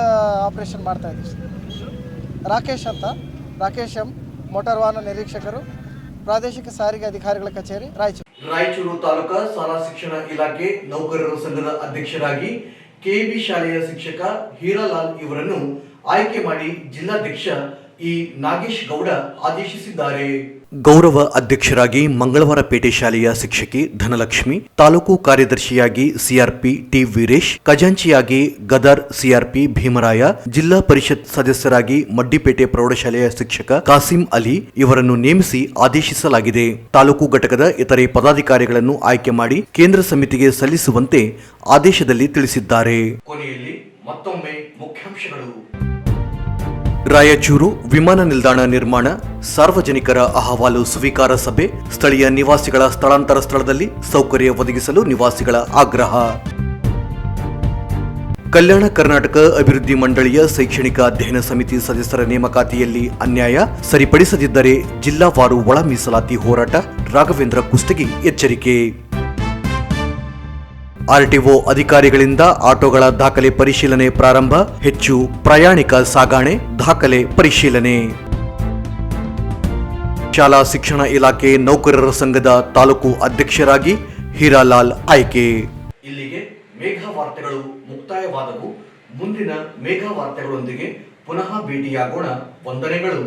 ಆಪ್ರೇಷನ್ ಮಾಡ್ತಾಯಿದ್ದೀವಿ ಸರ್. ರಾಕೇಶ್ ಎಂ ಮೋಟಾರ್ ವಾಹನ ನಿರೀಕ್ಷಕರು, ಪ್ರಾದೇಶಿಕ ಸಾರಿಗೆ ಅಧಿಕಾರಿಗಳ ಕಚೇರಿ, ರಾಯಚೂರು ತಾಲೂಕಾ ಶಾಲಾ ಶಿಕ್ಷಣ ಇಲಾಖೆ ನೌಕರರ ಸಂಘದ ಅಧ್ಯಕ್ಷರಾಗಿ KV ಶಾಲೆಯ ಶಿಕ್ಷಕ ಹೀರಾಲಾಲ್ ಇವರನ್ನು ಆಯ್ಕೆ ಮಾಡಿ ಜಿಲ್ಲಾಧ್ಯಕ್ಷ ಇ ನಾಗೇಶ್ ಗೌಡ ಆದೇಶಿಸಿದ್ದಾರೆ. ಗೌರವ ಅಧ್ಯಕ್ಷರಾಗಿ ಮಂಗಳವಾರಪೇಟೆ ಶಾಲೆಯ ಶಿಕ್ಷಕಿ ಧನಲಕ್ಷ್ಮಿ, ತಾಲೂಕು ಕಾರ್ಯದರ್ಶಿಯಾಗಿ CRP ಟಿ ವೀರೇಶ್, ಖಜಾಂಚಿಯಾಗಿ ಗದರ್ CRP ಭೀಮರಾಯ, ಜಿಲ್ಲಾ ಪರಿಷತ್ ಸದಸ್ಯರಾಗಿ ಮಡ್ಡಿಪೇಟೆ ಪ್ರೌಢಶಾಲೆಯ ಶಿಕ್ಷಕ ಕಾಸಿಂ ಅಲಿ ಇವರನ್ನು ನೇಮಿಸಿ ಆದೇಶಿಸಲಾಗಿದೆ. ತಾಲೂಕು ಘಟಕದ ಇತರೆ ಪದಾಧಿಕಾರಿಗಳನ್ನು ಆಯ್ಕೆ ಮಾಡಿ ಕೇಂದ್ರ ಸಮಿತಿಗೆ ಸಲ್ಲಿಸುವಂತೆ ಆದೇಶದಲ್ಲಿ ತಿಳಿಸಿದ್ದಾರೆ. ಕೊನೆಯಲ್ಲಿ ಮತ್ತೊಮ್ಮೆ ಮುಖ್ಯಾಂಶಗಳು. ರಾಯಚೂರು ವಿಮಾನ ನಿಲ್ದಾಣ ನಿರ್ಮಾಣ, ಸಾರ್ವಜನಿಕರ ಅಹವಾಲು ಸ್ವೀಕಾರ ಸಭೆ, ಸ್ಥಳೀಯ ನಿವಾಸಿಗಳ ಸ್ಥಳಾಂತರ ಸ್ಥಳದಲ್ಲಿ ಸೌಕರ್ಯ ಒದಗಿಸಲು ನಿವಾಸಿಗಳ ಆಗ್ರಹ. ಕಲ್ಯಾಣ ಕರ್ನಾಟಕ ಅಭಿವೃದ್ಧಿ ಮಂಡಳಿಯ ಶೈಕ್ಷಣಿಕ ಅಧ್ಯಯನ ಸಮಿತಿ ಸದಸ್ಯರ ನೇಮಕಾತಿಯಲ್ಲಿ ಅನ್ಯಾಯ, ಸರಿಪಡಿಸದಿದ್ದರೆ ಜಿಲ್ಲಾವಾರು ಒಳ ಮೀಸಲಾತಿ ಹೋರಾಟ, ರಾಘವೇಂದ್ರ ಕುಷ್ಟಗಿ ಎಚ್ಚರಿಕೆ. RTO ಅಧಿಕಾರಿಗಳಿಂದ ಆಟೋಗಳ ದಾಖಲೆ ಪರಿಶೀಲನೆ ಪ್ರಾರಂಭ, ಹೆಚ್ಚು ಪ್ರಯಾಣಿಕ ಸಾಗಣೆ ದಾಖಲೆ ಪರಿಶೀಲನೆ. ಶಾಲಾ ಶಿಕ್ಷಣ ಇಲಾಖೆ ನೌಕರರ ಸಂಘದ ತಾಲೂಕು ಅಧ್ಯಕ್ಷರಾಗಿ ಹೀರಾಲಾಲ್ ಆಯ್ಕೆ. ಇಲ್ಲಿಗೆ ಮೇಘ ವಾರ್ತೆಗಳು ಮುಕ್ತಾಯವಾದವು. ಮುಂದಿನ ಮೇಘ ವಾರ್ತೆಗಳೊಂದಿಗೆ ಪುನಃ ಭೇಟಿಯಾಗೋಣ. ವಂದನೆಗಳು.